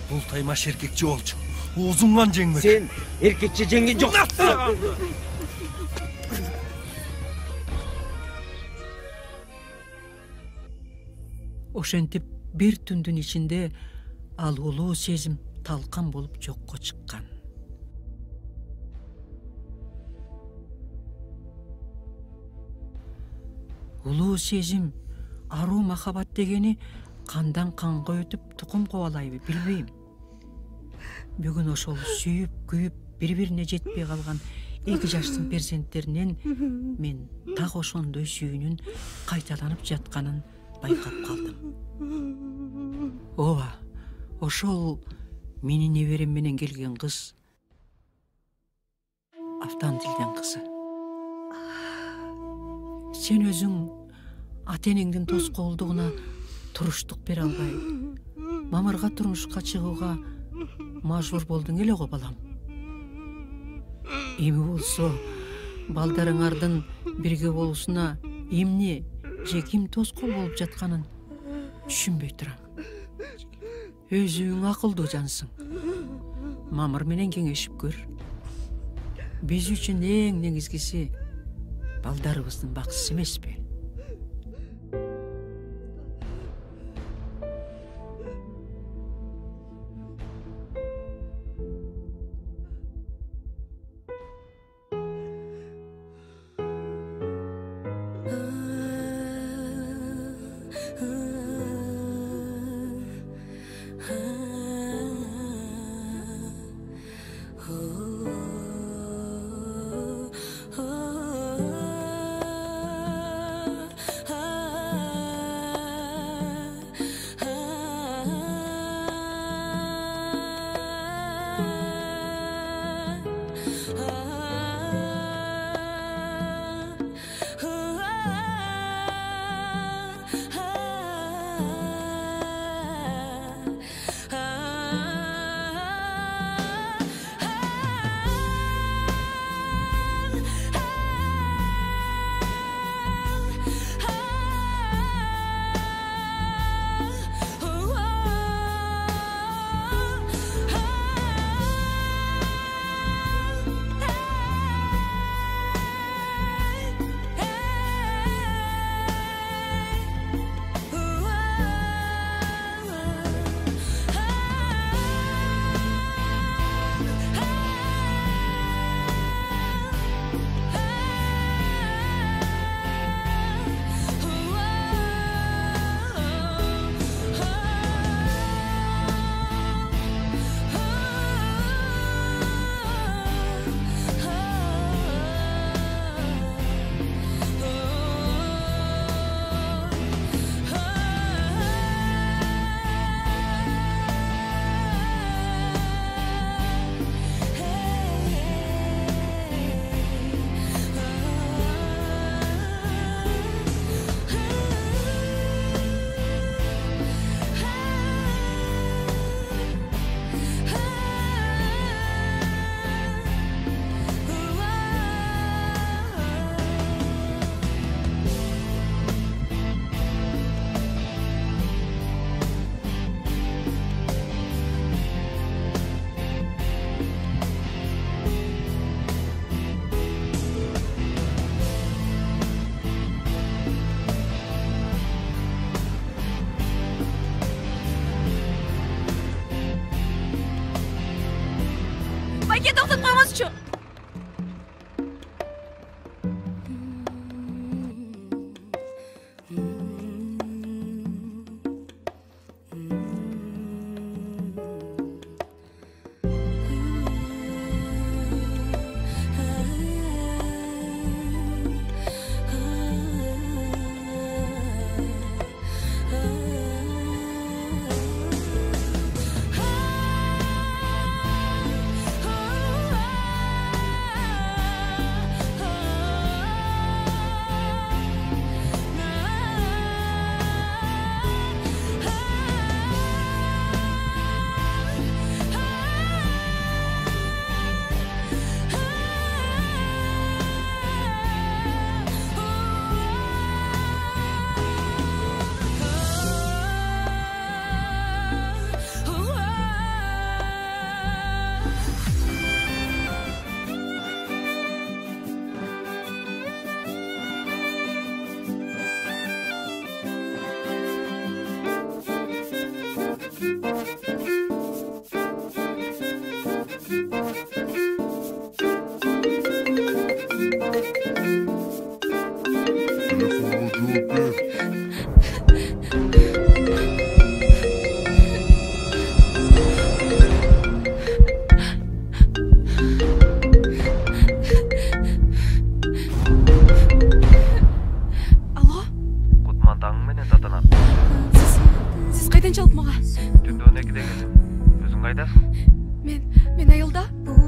C: Бул таймаш эркекче болчу. Озуңган жеңмек.
H: Сен эркекче жеңген жоксуң.
G: Ошентип бир түндүн ичинде ал улуу сезим талкан болуп жокко чыккан. Улуу сезим, аруу махабат дегени кандан канга өтүп тукум кубалайбы билбейм. Бүгүн ошол сүйүп, күйүп, бири-бирине жетпей калган эки жаштын перзенттеринен мен так ошондой сүйүүнүн кайталанып жатканын байкап калдым. Ооба, ошол менин неберем менен келген кыз Автандилдин кызы. Сен өзүң ата-энеңдин тоскоолдугуна туруштук бере албай, мамырга турмушка чыгууга мажбур болдуң эле го балам. Эми болсо балдарыңардын бирге болуусуна эмне же ким тоскоол болуп жатканын түшүнбөй турам. Өзүң акылдуу жансың. Мамыр менен кеңешип көр. Биз үчүн эң негизгиси балдарыбыздын баксысы эмеспи?
A: Кызчу. Мен айылда.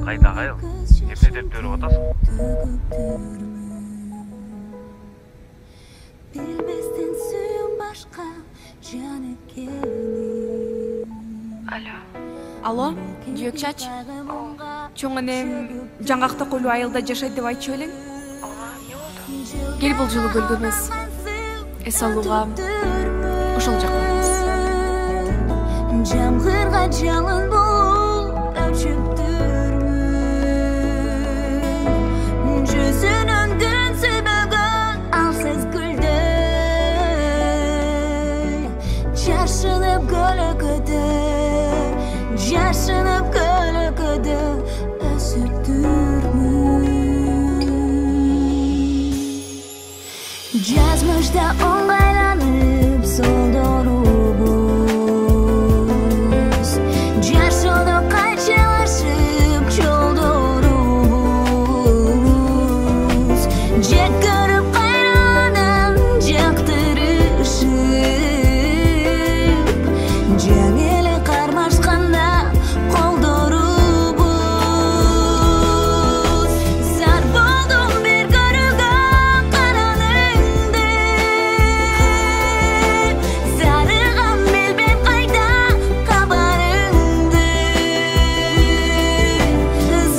B: Кайда айыл? Эмне деп көрүп атасың?
L: Bilmezden suyun başka can ekeni.
A: Алло, Жүйөкчач. Чоң энем жаңгакта колу айылда жашайт деп айтчу элең. Кел бул жылы көлгө эмес. Эс алууга ошол жакка барабыз.
L: Жамгырга жалын бул өчүптүрмүн. Жүзүнөн күн сүбөгөн ал сезгүлдөй. Жашынып көлөкөдө, жашынып көлөкөдө өсүптүрмүн. Жазмышта оңгайланып солдорубуз, жашоодо кайчалашып жолдорубуз. Жек көрүп кайрадан жактырышып, жаңы кармашканда колдорубуз. Зар болдум бир көрүүгө караныңды, зарыгам билбейм кайда кабарыңды.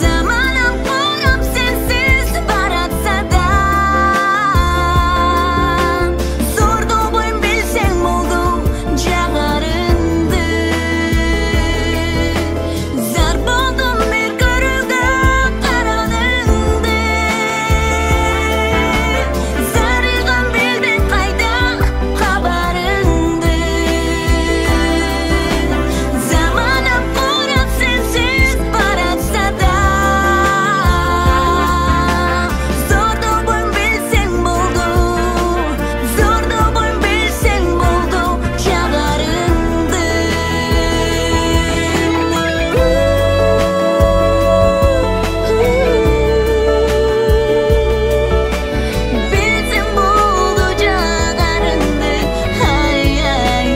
L: Заманам курап сенсиз баратса да, зор добойм билсең болду жагарыңды. Зар болдум бир көрүүгө караныңды, зарыгам билбейм кайда кабарыңды. Заманам курап сенсиз баратса да, зор добойм билсең болду, зор добойм билсең болду жагарыңды. Билсең болду жагарыңды, ай-ай.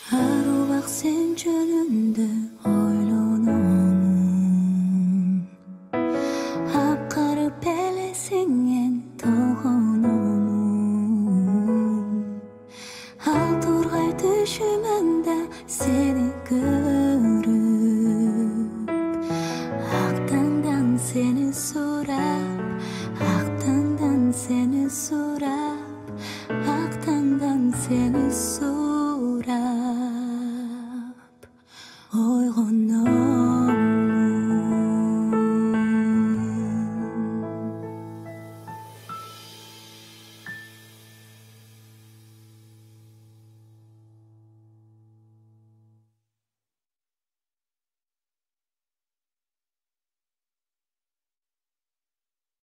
L: Арубак сен жөнүндө ойлономун, акырып эле сенен тогономун. Ал тургай түшүмөңдө сени көрүп, актаңдан сени сурап, актаңдан сени сурап.